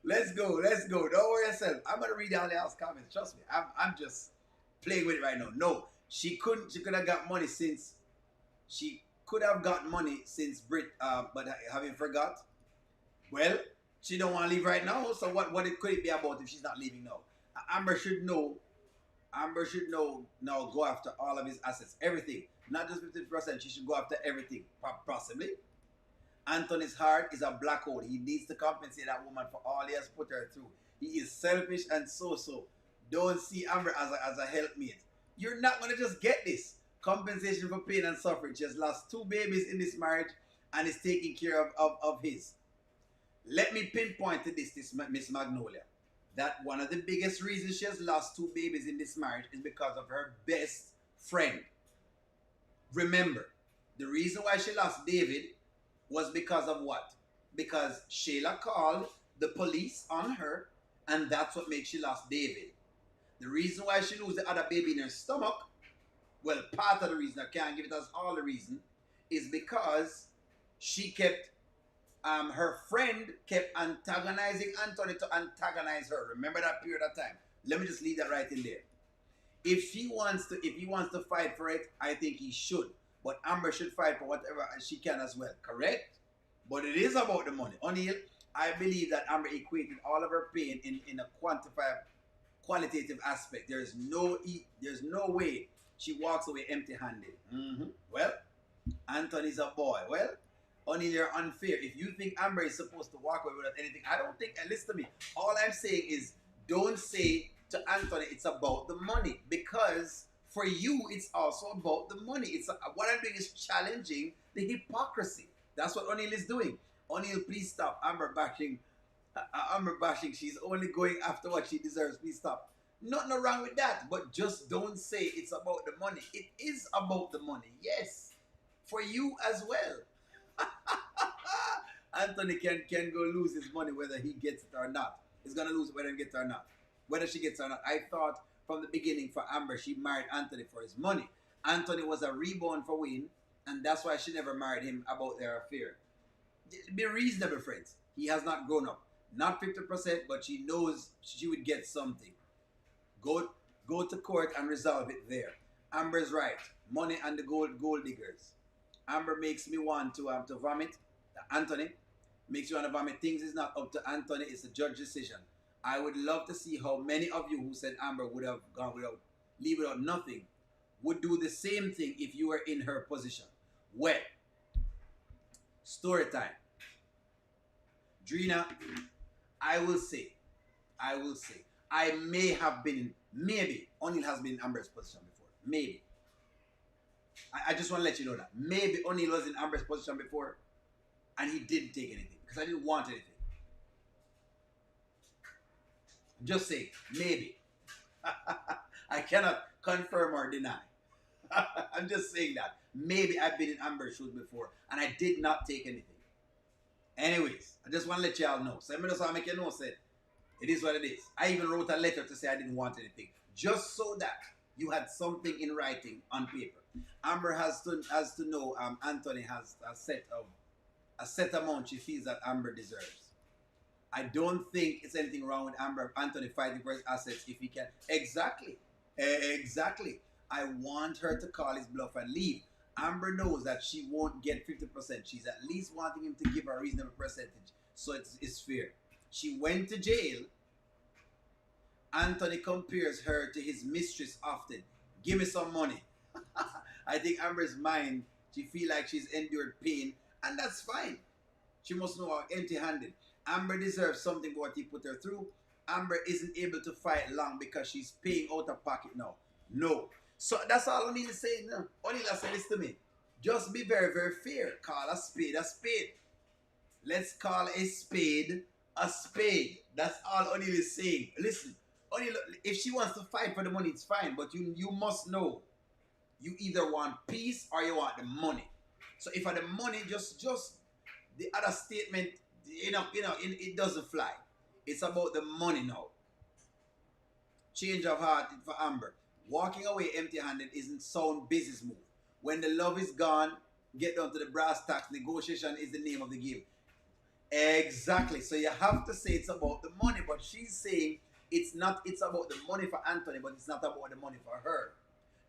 Let's go. Don't worry yourself. I'm gonna read all the house comments. Trust me. I'm just playing with it right now. No, she could have got money since Brit, but having forgot. Well, she don't want to leave right now. So what could it be about if she's not leaving now? Amber should know now, go after all of his assets, everything, not just 50%. She should go after everything, possibly. Anthony's heart is a black hole. He needs to compensate that woman for all he has put her through. He is selfish and so. Don't see Amber as a helpmate. You're not going to just get this. Compensation for pain and suffering. She has lost 2 babies in this marriage and is taking care of his. Let me pinpoint to this Miss Magnolia. That one of the biggest reasons she has lost 2 babies in this marriage is because of her best friend. Remember, the reason why she lost David was because of what? Because Shayla called the police on her, and that's what makes she lost David. The reason why she lose the other baby in her stomach, well, part of the reason, I can't give it as all the reason, is because she kept, her friend kept antagonizing Anthony to antagonize her. Remember that period of time? Let me just leave that right in there. If he wants to fight for it, I think he should. But Amber should fight for whatever she can as well, correct? But it is about the money. O'Neal, I believe that Amber equated all of her pain in a qualitative aspect. There's no way she walks away empty-handed. Well, Anthony's a boy. Well, O'Neal, you're unfair. If you think Amber is supposed to walk away without anything, I don't think, and listen to me, all I'm saying is don't say to Anthony it's about the money, because for you, it's also about the money. What I'm doing is challenging the hypocrisy. That's what O'Neal is doing. O'Neal, please stop. Amber bashing. She's only going after what she deserves. Please stop. Nothing wrong with that. But just don't say it's about the money. It is about the money. Yes. For you as well. Anthony can go lose his money whether he gets it or not. He's going to lose it whether he gets it or not. Whether she gets it or not. I thought from the beginning for Amber, she married Anthony for his money. Anthony was a reborn for Wayne, and that's why she never married him about their affair. Be reasonable, friends. He has not grown up. Not 50%, but she knows she would get something. Go to court and resolve it there. Amber's right. Money and the gold diggers. Amber makes me want to vomit. Anthony makes you want to vomit. Things is not up to Anthony. It's a judge decision. I would love to see how many of you who said Amber would have gone leave without nothing, would do the same thing if you were in her position. Well, story time. Drina, I will say, I may have been, maybe, O'Neal has been in Amber's position before. Maybe. I just want to let you know that. Maybe O'Neal was in Amber's position before and he didn't take anything because I didn't want anything. I'm just saying, maybe. I cannot confirm or deny. I'm just saying that. Maybe I've been in Amber's shoes before and I did not take anything. Anyways, I just want to let y'all know. So I'm just want to make you know, said, it is what it is. I even wrote a letter to say I didn't want anything. Just so that You had something in writing on paper. Amber has to know Anthony has a set amount she feels that Amber deserves. I don't think it's anything wrong with Anthony fighting for his assets if he can. Exactly. Exactly. I want her to call his bluff and leave. Amber knows that she won't get 50%. She's at least wanting him to give her a reasonable percentage. So it's fair. She went to jail. Anthony compares her to his mistress often. Give me some money. I think Amber's mind, she feel like she's endured pain, and that's fine. She must know how empty-handed. Amber deserves something for what he put her through. Amber isn't able to fight long because she's paying out of pocket now. No. So that's all O'Neal is saying now. O'Neal has said this to me. Just be very, very fair. Call a spade a spade. Let's call a spade a spade. That's all O'Neal is saying. Listen, O'Neal, if she wants to fight for the money, it's fine. But you must know, you either want peace or you want the money. So if for the money, just the other statement, it doesn't fly. It's about the money now. Change of heart for Amber. Walking away empty-handed isn't sound business move. When the love is gone, get down to the brass tacks. Negotiation is the name of the game. Exactly. So you have to say it's about the money, but she's saying it's about the money for Anthony, but it's not about the money for her.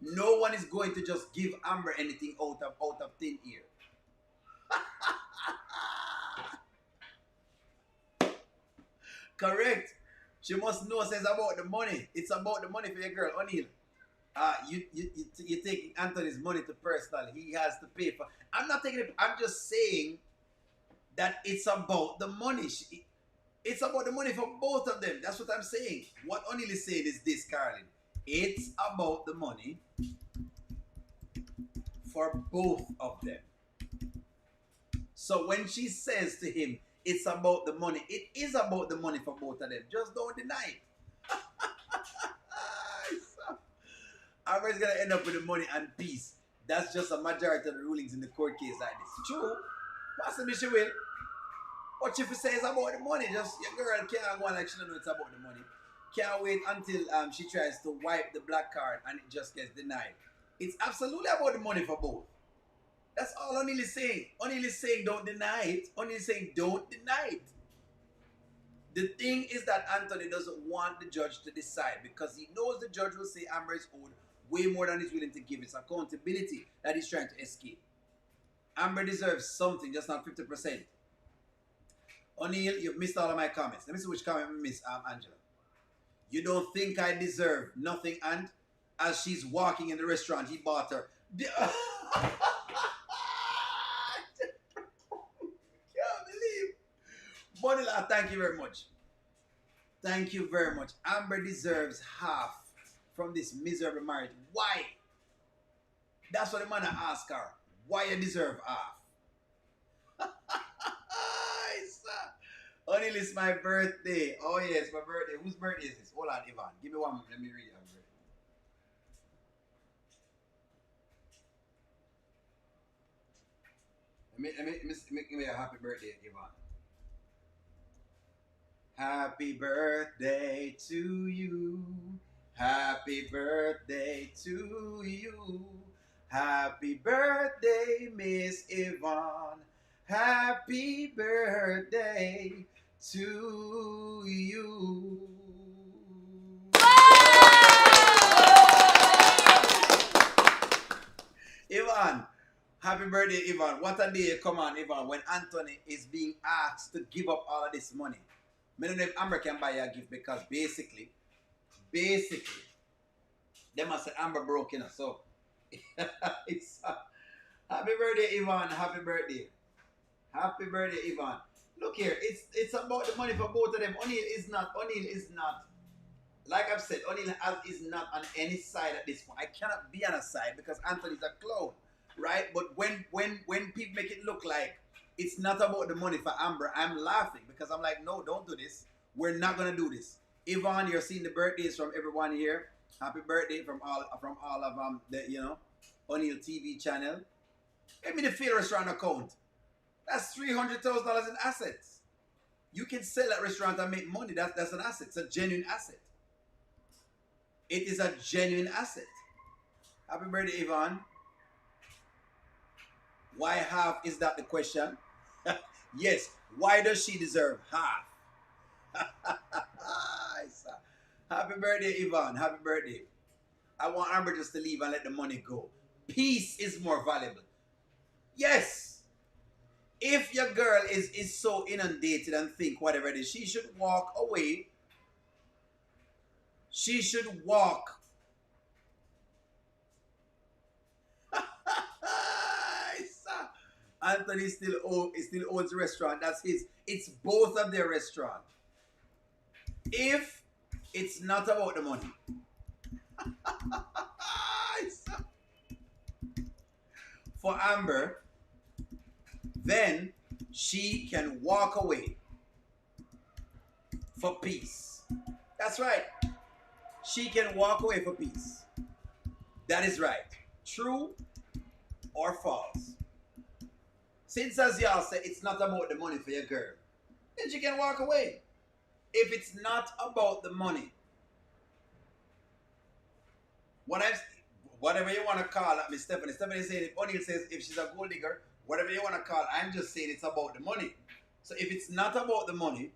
No one is going to just give Amber anything out of thin air. Correct. She must know it's about the money. It's about the money for your girl, O'Neal. You're taking Anthony's money to personal. He has to pay for. I'm not taking it. I'm just saying that it's about the money. It's about the money for both of them. That's what I'm saying. What O'Neal is saying is this, Carolyn. It's about the money for both of them. So when she says to him, it's about the money, it is about the money for both of them. Just don't deny it. Amber's going to end up with the money and peace. That's just a majority of the rulings in the court case like this. True. Possibly she will. But if you say it's about the money, just your girl can't go on like she don't know it's about the money. Can't wait until she tries to wipe the black card and it just gets denied. It's absolutely about the money for both. That's all O'Neal is saying. O'Neal is saying don't deny it. O'Neal is saying don't deny it. The thing is that Anthony doesn't want the judge to decide because he knows the judge will say Amber is owed way more than he's willing to give. It's accountability that he's trying to escape. Amber deserves something, just not 50%. O'Neal, you've missed all of my comments. Let me see which comment I missed, Angela. You don't think I deserve nothing, and as she's walking in the restaurant, he bought her. Can't believe. Bonilla, thank you very much. Thank you very much. Amber deserves half from this miserable marriage. Why? That's what the man asked her. Why you deserve half? O'Neal, it's my birthday. Oh yes, my birthday. Whose birthday is this? Hold on, Ivan. Give me one minute. Let me read it. Give me a happy birthday, Ivan. Happy birthday to you. Happy birthday to you. Happy birthday, Miss Yvonne. Happy birthday to you. Yvonne, happy birthday, Yvonne. What a day, come on, Yvonne, when Anthony is being asked to give up all of this money. I don't know if Amber can buy you a gift because basically, they must say Amber broke, you know, so it's happy birthday, Yvonne. Happy birthday. Happy birthday, Yvonne. Look here, it's about the money for both of them. O'Neal is not, like I've said, O'Neal is not on any side at this point. I cannot be on a side because Anthony's a clown, right? But when people make it look like it's not about the money for Amber, I'm laughing because I'm like, no, don't do this. We're not gonna do this. Yvonne, you're seeing the birthdays from everyone here. Happy birthday from all of the O'Neal TV channel. Give me the Field Restaurant account. That's $300,000 in assets. You can sell that restaurant and make money. That's an asset. It's a genuine asset. It is a genuine asset. Happy birthday, Yvonne. Why half? Is that the question? Yes. Why does she deserve half? Happy birthday, Yvonne. Happy birthday. I want Amber just to leave and let the money go. Peace is more valuable. Yes. If your girl is so inundated and think whatever it is, she should walk away. She should walk. Anthony still owns the restaurant. That's his. It's both of their restaurant. If it's not about the money. For Amber, then she can walk away for peace. That's right. She can walk away for peace. That is right. True or false? Since, as y'all say, it's not about the money for your girl, then she can walk away. If it's not about the money, whatever you want to call it, Miss Stephanie. Stephanie said if O'Neill says if she's a gold digger, whatever you want to call it, I'm just saying it's about the money. So if it's not about the money,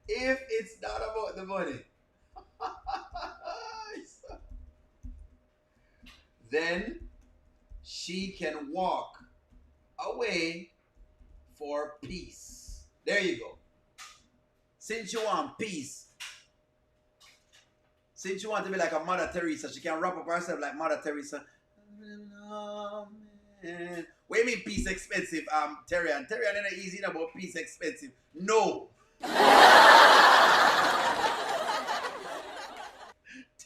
if it's not about the money, then she can walk away for peace. There you go. Since you want peace, since you want to be like a Mother Teresa, she can wrap up herself like Mother Teresa. What do you mean peace expensive, Terry? And Terry, I don't easy about peace expensive. No.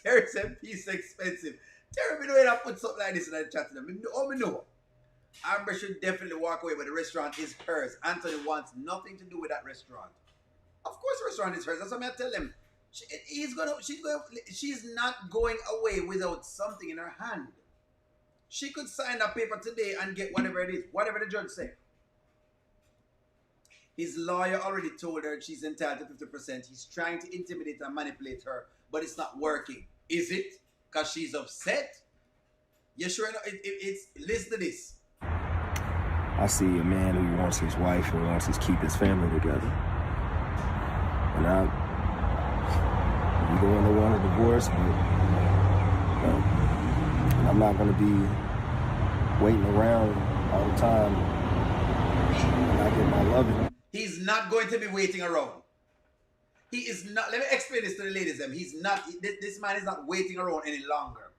Terry said peace expensive. Terry, me know you put something like this in the chat to them. Me know. Amber should definitely walk away, but the restaurant is hers. Anthony wants nothing to do with that restaurant. Of course the restaurant is hers. That's what I tell him. She's not going away without something in her hand. She could sign that paper today and get whatever it is, whatever the judge said. His lawyer already told her she's entitled to 50%. He's trying to intimidate and manipulate her, but it's not working. Is it? Because she's upset? You sure? It's listen to this. I see a man who wants his wife and wants to keep his family together. And we don't want to want a divorce, but and I'm not going to be waiting around all the time and not get my loving. He's not going to be waiting around. He is not. Let me explain this to the ladies. He's not. This man is not waiting around any longer.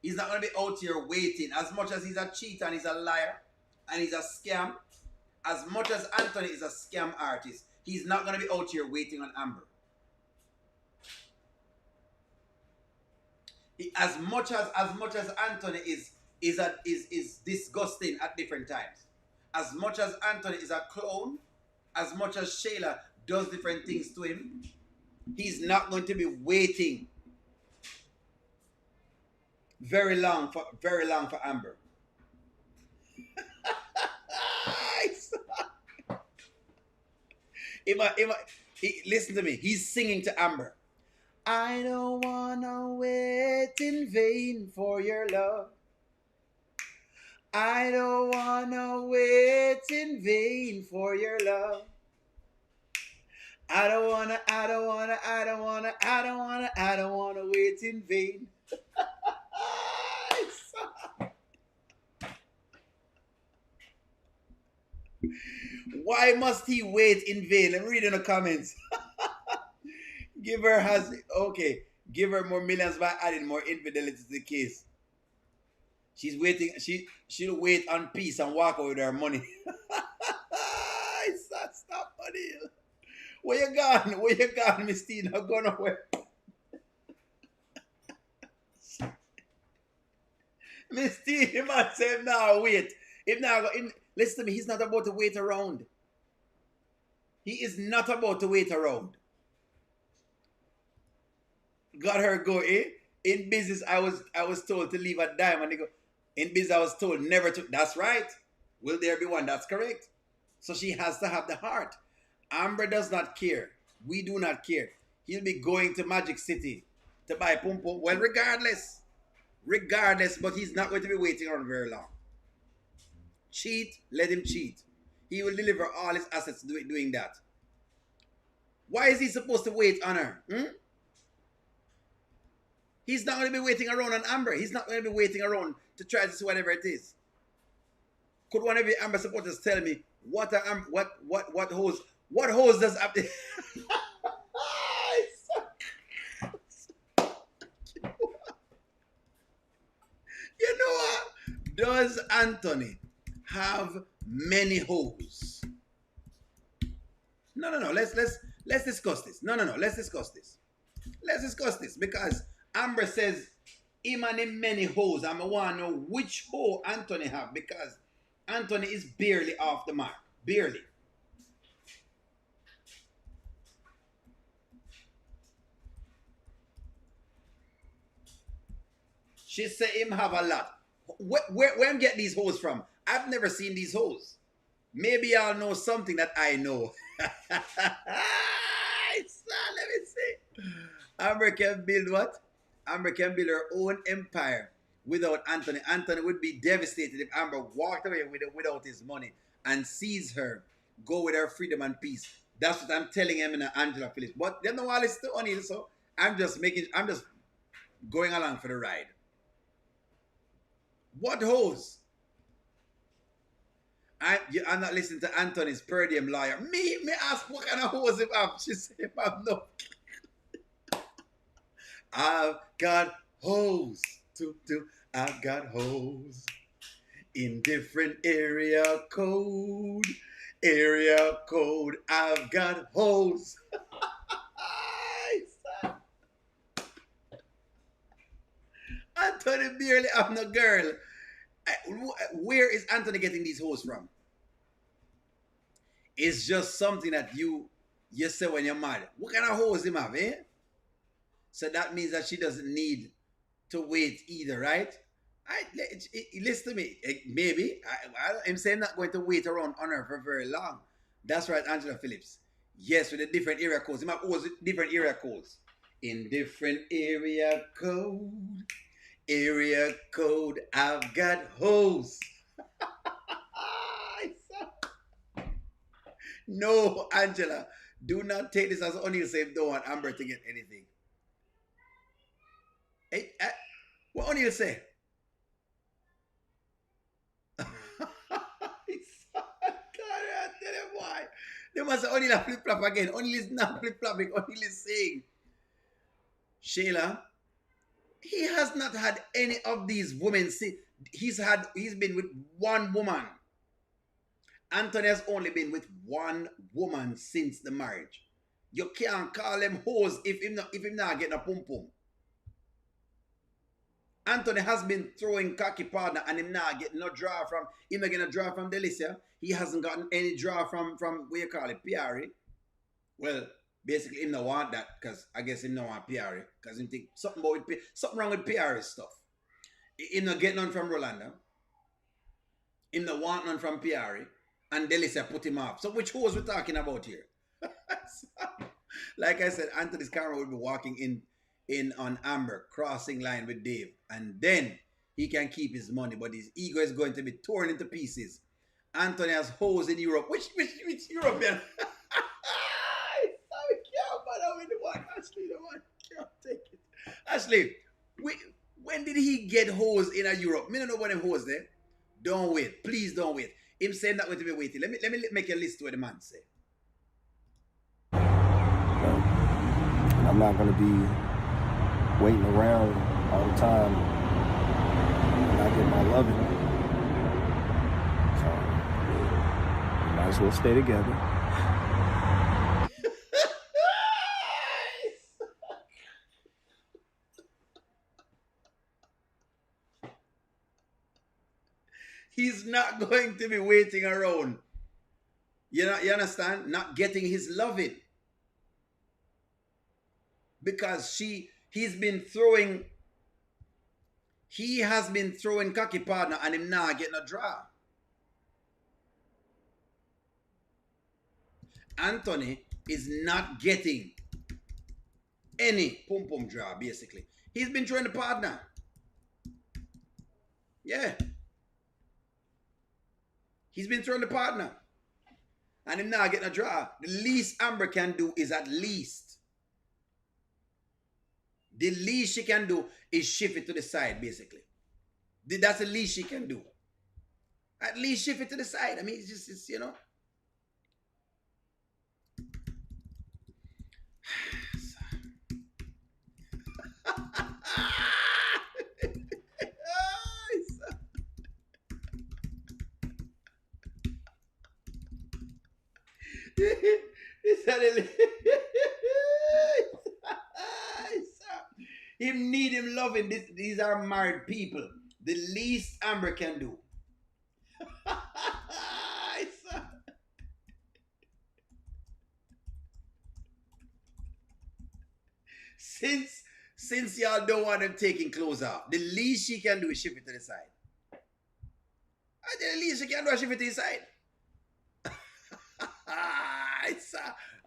He's not going to be out here waiting. As much as he's a cheater and he's a liar and he's a scam, as much as Anthony is a scam artist, he's not going to be out here waiting on Amber. As much as Anthony is disgusting at different times, as much as Anthony is a clown, as much as Shayla does different things to him, he's not going to be waiting very long for Amber. Listen to me. He's singing to Amber. I don't wanna wait in vain for your love. I don't wanna wait in vain for your love. I don't wanna wait in vain. Why must he wait in vain? Let me read in the comments. Give her more millions by adding more infidelity to the case. She's waiting. She'll wait on peace and walk away with her money. Stop, buddy. Where you gone, Miss Tina? Go nowhere. Miss Tina, man, say now wait. Listen to me. He's not about to wait around. He is not about to wait around. Got her go, eh? In business, I was told to leave a dime, and they go. In business, I was told never to. That's right. Will there be one? That's correct. So she has to have the heart. Amber does not care. We do not care. He'll be going to Magic City to buy pum pum. Well, regardless, but he's not going to be waiting around very long. Cheat, let him cheat. He will deliver all his assets doing that. Why is he supposed to wait on her? He's not going to be waiting around on Amber. He's not going to be waiting around to try to see whatever it is. Could one of you Amber supporters tell me what hose does Abdi? You know what? Does Anthony have many hoes? No. Let's discuss this. No. Let's discuss this. Let's discuss this because Amber says him and him many hoes. I want to know which hoe Anthony have because Anthony is barely off the mark. Barely. She said him have a lot. Where him get these hoes from? I've never seen these hoes. Maybe y'all know something that I know. Let me see. Amber can build what? Amber can build her own empire without Anthony. Anthony would be devastated if Amber walked away without his money and sees her go with her freedom and peace. That's what I'm telling him in Angela Phillips. But they know all it's still on it, so I'm just going along for the ride. What hoes? I'm not listening to Anthony's per diem lawyer. Me ask what kind of hoes him have. She said him have no. I've got hoes. I've got hoes. In different area code. I've got hoes. Anthony barely have no girl. Where is Anthony getting these hoes from? It's just something that you say when you're mad. What kind of hoes him have, eh? So that means that she doesn't need to wait either, right? Listen to me. Maybe. I'm saying not going to wait around on her for very long. That's right, Angela Phillips. Yes, with the different area codes. Him have hoes with different area codes. In different area code, I've got hoes. No, Angela, do not take this as O'Neal said don't want Amber to get anything. Hey, what O'Neal say? God, I tell you why. They must say O'Neal flip-flop again. O'Neal is not flip-flopping. O'Neal is saying, Sheila, he has not had any of these women. See, he's been with one woman. Anthony has only been with one woman since the marriage. You can't call them hoes if him not getting a pum pum. Anthony has been throwing cocky partner and him not getting no draw from Delicia. He hasn't gotten any draw from what you call it, Piari. Well, basically him not want that because I guess him not want Piari because him think something wrong with Piari stuff. Him not get none from Rolanda. Him not want none from Piari. And Delicia put him off. So which hoes we talking about here? Like I said, Anthony's camera will be walking in on Amber, crossing line with Dave. And then he can keep his money, but his ego is going to be torn into pieces. Anthony has hoes in Europe. Which European? Ashley, the one can't take it. Ashley, when did he get hoes in Europe? Me don't know what them hoes there. Don't wait. Please don't wait. Him saying that going to be waiting. Let me make a list to what the man say. I'm not going to be waiting around all the time when I get my loving. So, we might as well stay together. He's not going to be waiting around. You understand? Not getting his loving. Because he has been throwing cocky partner and him not getting a draw. Anthony is not getting any pum pum draw, basically. He's been throwing the partner. Yeah. He's been throwing the partner. And him now getting a draw. The least Amber can do is at least. The least she can do is shift it to the side, basically. That's the least she can do. At least shift it to the side. I mean, it's you know. Him need him loving. These are married people. The least Amber can do. Since y'all don't want them taking clothes off, the least she can do is shift it to the side. The least she can do is shift it to the side.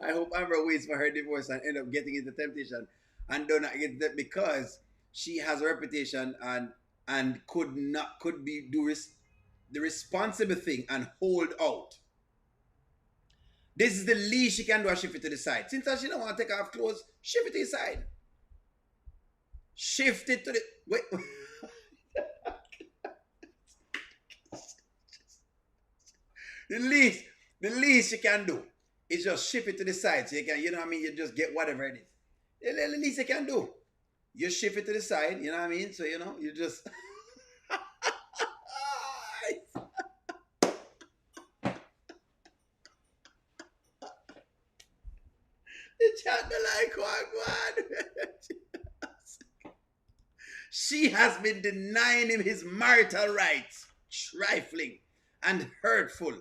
I hope Amber waits for her divorce and end up getting into temptation and do not get that, because she has a reputation and could do the responsible thing and hold out. This is the least she can do, shift it to the side. Since she don't want to take off clothes, shift it to the side. Shift it to the wait. The least you can do is just shift it to the side, so you can, you know what I mean, you just get whatever it is. The least you can do, you shift it to the side, you know what I mean, so you know, you just the chat like one. She has been denying him his marital rights, trifling and hurtful.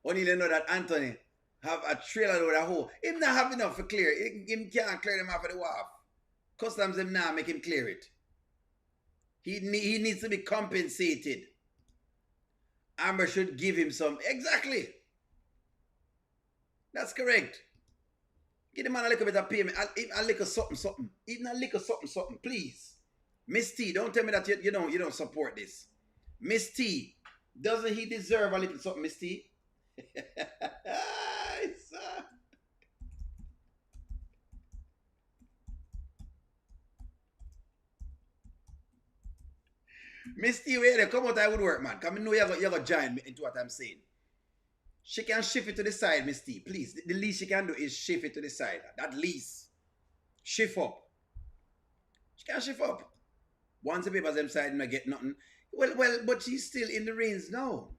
Only you know that Anthony have a trailer with a hole. Him not have enough to clear. Him can't clear them off of the wharf. Customs him now make him clear it. He needs to be compensated. Amber should give him some. Exactly. That's correct. Give the man a little bit of payment. A little something. Even a little something, please. Miss T, don't tell me that you don't support this. Miss T, doesn't he deserve a little something, Miss T? Miss T, where come out, I would work, man. Come, I know you're going to join me into what I'm saying. She can shift it to the side, Miss T. Please, the least she can do is shift it to the side. At least. Shift up. She can shift up. Once the papers them side, not get nothing. Well, but she's still in the reins now.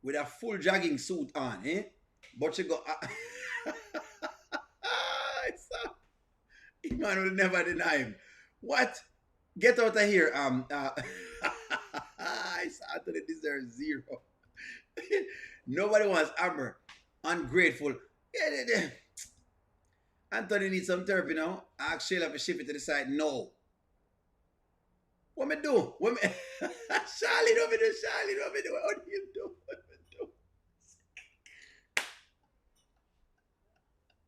With a full jogging suit on, eh? But she go... man will never deny him. What? Get out of here. Anthony deserves 0. Nobody wants Amber. Ungrateful. Anthony needs some therapy now. Ask Shayla to shift it to the side. No. What me do? What me... Charlie, what me do? Charlie, what me do? What do you do? What me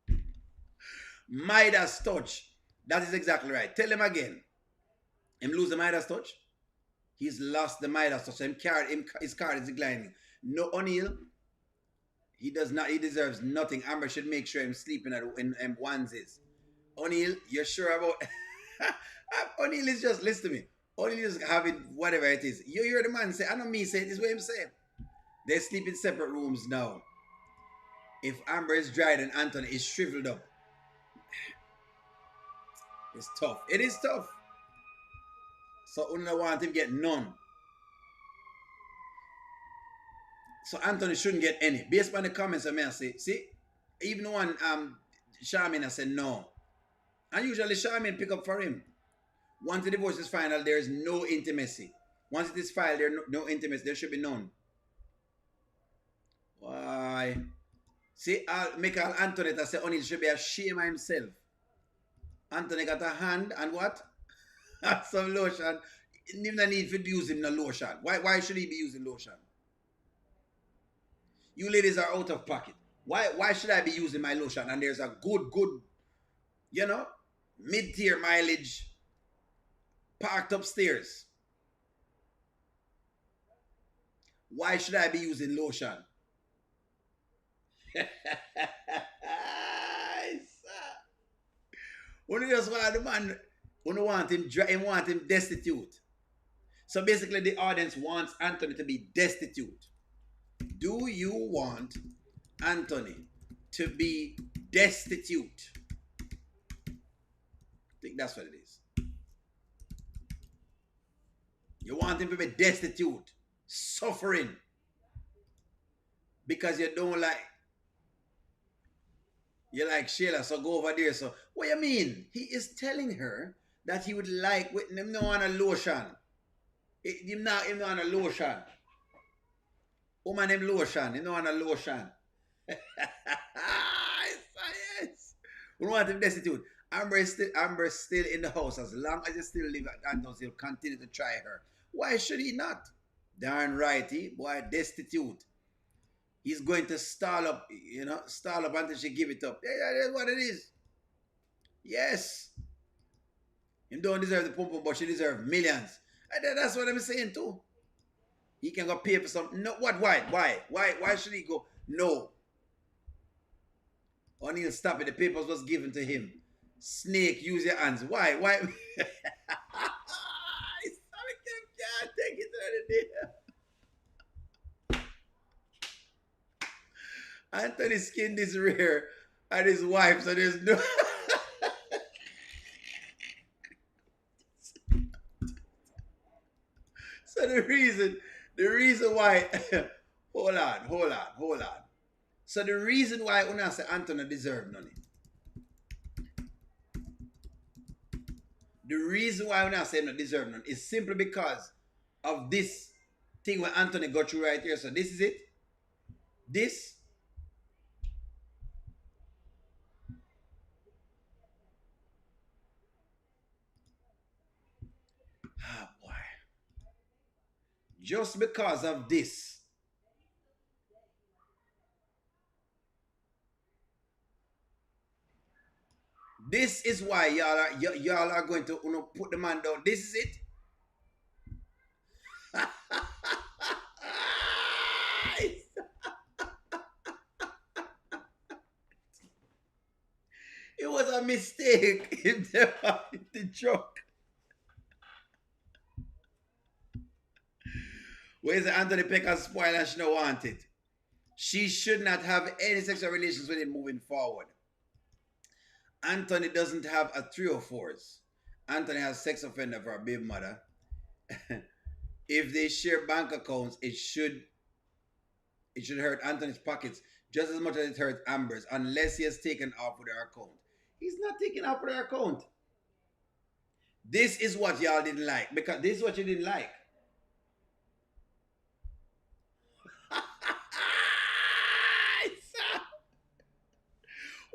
do? Midas touch. That is exactly right. Tell him again. Him lose the Midas touch. He's lost the Midas touch. His card is declining. No, O'Neal. He does not. He deserves nothing. Amber should make sure I'm sleeping in onesies. O'Neal, you're sure about... O'Neal is just... Listen to me. O'Neal is having whatever it is. You hear the man say... I know me say it. This is what him say. They sleep in separate rooms now. If Amber is dried and Anthony is shriveled up. It's tough. It is tough. So I don't want him to get none. So Anthony shouldn't get any. Based on the comments I may say, see, even one Charmaine I said no. And usually Charmaine pick up for him. Once the divorce is final, there is no intimacy. Once it is filed, there is no intimacy. There should be none. Why? See, I'll make Anthony that say O'Neal should be ashamed of himself. Anthony got a hand and what? Some lotion. He no need to use him no lotion. Why should he be using lotion? You ladies are out of pocket. Why should I be using my lotion? And there's a good, you know, mid-tier mileage parked upstairs. Why should I be using lotion? When you just want the man, when you want him destitute. So basically, the audience wants Anthony to be destitute. Do you want Anthony to be destitute? I think that's what it is. You want him to be destitute, suffering, because you don't like, you like Sheila, so go over there. So, what you mean? He is telling her that he would like, with him no on a lotion. Him not on a lotion. Woman him lotion, him no on a lotion. Yes. We don't want him destitute. Amber is still in the house. As long as he still live at Anton's, he'll continue to try her. Why should he not? Darn right, boy, destitute. He's going to stall up until she give it up. Yeah, that's what it is. Yes. Him don't deserve the pum, but she deserve millions. And that's what I'm saying too. He can go pay for something. No, what? Why should he go? No. O'Neal, stop it. The papers was given to him. Snake, use your hands. Why? I can't take it another day. Anthony's skin is rare and his wife, so there's no. So the reason why, hold on. So the reason why Una say Anthony deserve none. The reason why Una say not deserve none is simply because of this thing where Anthony got through right here. So this is it. This. Ah, boy. Just because of this. This is why y'all are going to put the man down. This is it. It was a mistake in the joke. Where's Anthony Pecker spoil and she don't want it? She should not have any sexual relations with him moving forward. Anthony doesn't have a 304s. Anthony has sex offender for a baby mother. If they share bank accounts, it should hurt Anthony's pockets just as much as it hurts Amber's, unless he has taken off with her account. He's not taking off with her account. This is what y'all didn't like, because this is what you didn't like.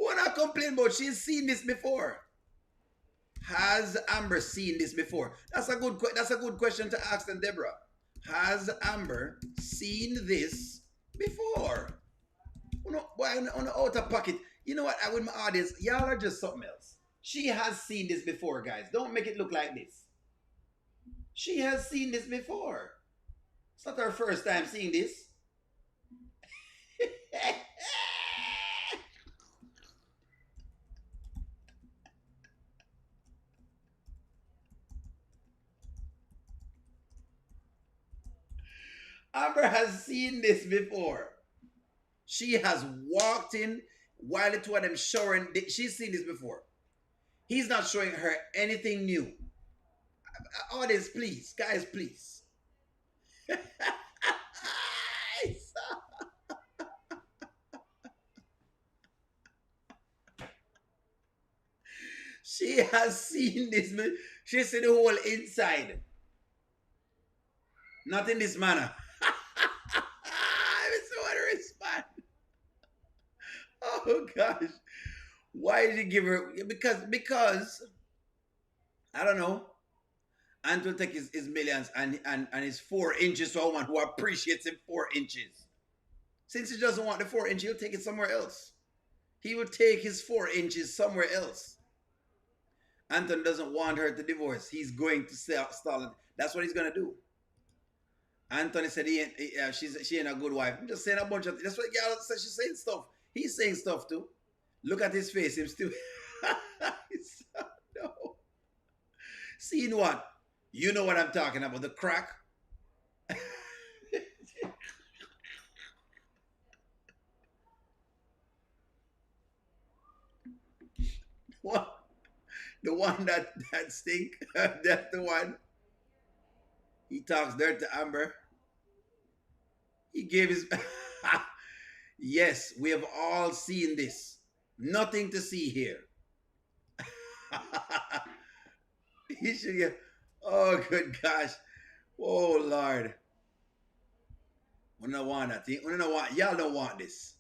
What I complain about? She's seen this before. Has Amber seen this before? That's a good question to ask them, Deborah. Has Amber seen this before? On the outer pocket. You know what? I with my audience, y'all are just something else. She has seen this before, guys. Don't make it look like this. She has seen this before. It's not her first time seeing this. Amber has seen this before. She has walked in while the two of them showering. She's seen this before. He's not showing her anything new. Audience, please. Guys, please. She has seen this. She's seen the whole inside. Not in this manner. I don't want to respond. Oh gosh. Why did you give her? Because I don't know. Ant will take his millions and his 4 inches to a woman who appreciates him 4 inches. Since he doesn't want the 4-inch, he'll take it somewhere else. He will take his 4 inches somewhere else. Anthony doesn't want her to divorce. He's going to stall it. That's what he's going to do. Anthony said she ain't a good wife. I'm just saying a bunch of... That's what the girl said. She's saying stuff. He's saying stuff too. Look at his face. Him still... No. Seeing what? You know what I'm talking about. The crack. What? The one that stink? That's the one. He talks dirt to Amber. He gave his... Yes, we have all seen this. Nothing to see here. He should get... Oh, good gosh. Oh, Lord. We don't want that thing. Y'all don't want this.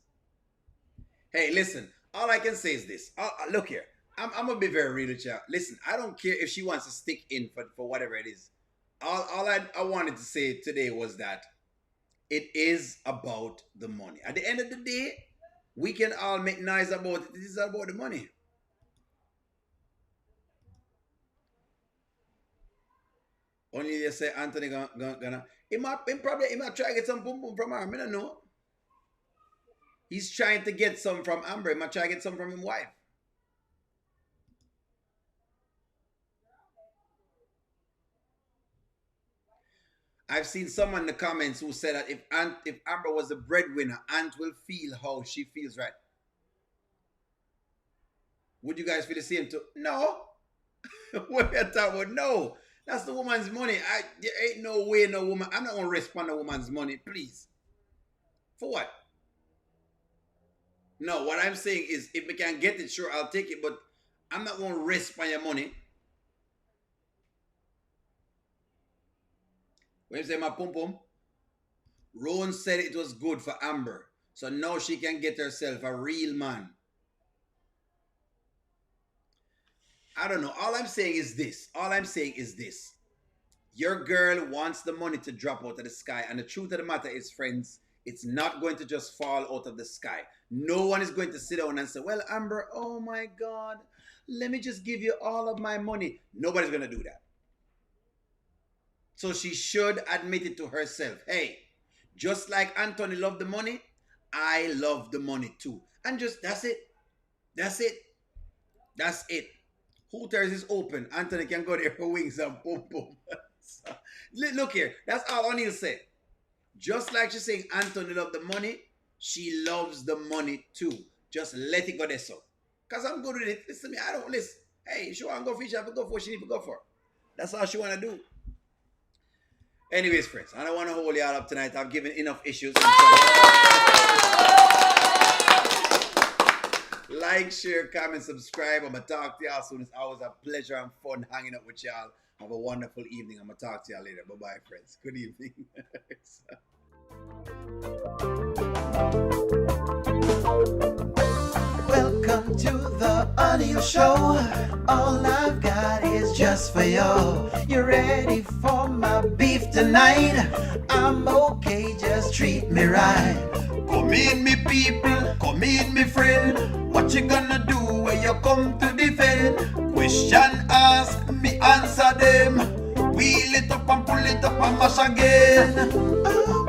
Hey, listen. All I can say is this. Look here. I'm going to be very real with you. Listen, I don't care if she wants to stick in for whatever it is. All I wanted to say today was that it is about the money. At the end of the day, we can all make noise about it. This is about the money. Only they say Anthony gonna... He might try to get some boom boom from her. I don't know. He's trying to get some from Amber. He might try to get some from his wife. I've seen someone in the comments who said that if Amber was the breadwinner, Ant will feel how she feels right. Would you guys feel the same too? No. What are you talking about? No. That's the woman's money. There ain't no way no woman... I'm not going to respond to woman's money, please. For what? No, what I'm saying is if we can get it, sure, I'll take it, but I'm not going to respond your money. When you say my pum pum, Rowan said it was good for Amber. So now she can get herself a real man. I don't know. All I'm saying is this. Your girl wants the money to drop out of the sky. And the truth of the matter is, friends, it's not going to just fall out of the sky. No one is going to sit down and say, well, Amber, oh my God, let me just give you all of my money. Nobody's going to do that. So she should admit it to herself. Hey, just like Anthony loved the money, I love the money too. And just, that's it. That's it. That's it. Hooters is open. Anthony can go there for wings and boom, boom. So, look here. That's all O'Neal said. Just like she's saying Anthony loved the money, she loves the money too. Just let it go there so. Because I'm good with it. Listen to me. I don't listen. Hey, she want to go fish, I have to go for what she need to go for. That's all she want to do. Anyways, friends, I don't want to hold y'all up tonight. I've given enough issues. Like, share, comment, subscribe. I'm going to talk to y'all soon. It's always a pleasure and fun hanging out with y'all. Have a wonderful evening. I'm going to talk to y'all later. Bye-bye, friends. Good evening. Welcome to the O'Neal Show. All I've got is just for you. You ready for my beef tonight? I'm okay, just treat me right. Come in, me people, come in, me friend. What you gonna do when you come to defend? Question ask, me answer them. Wheel it up and pull it up and mash again.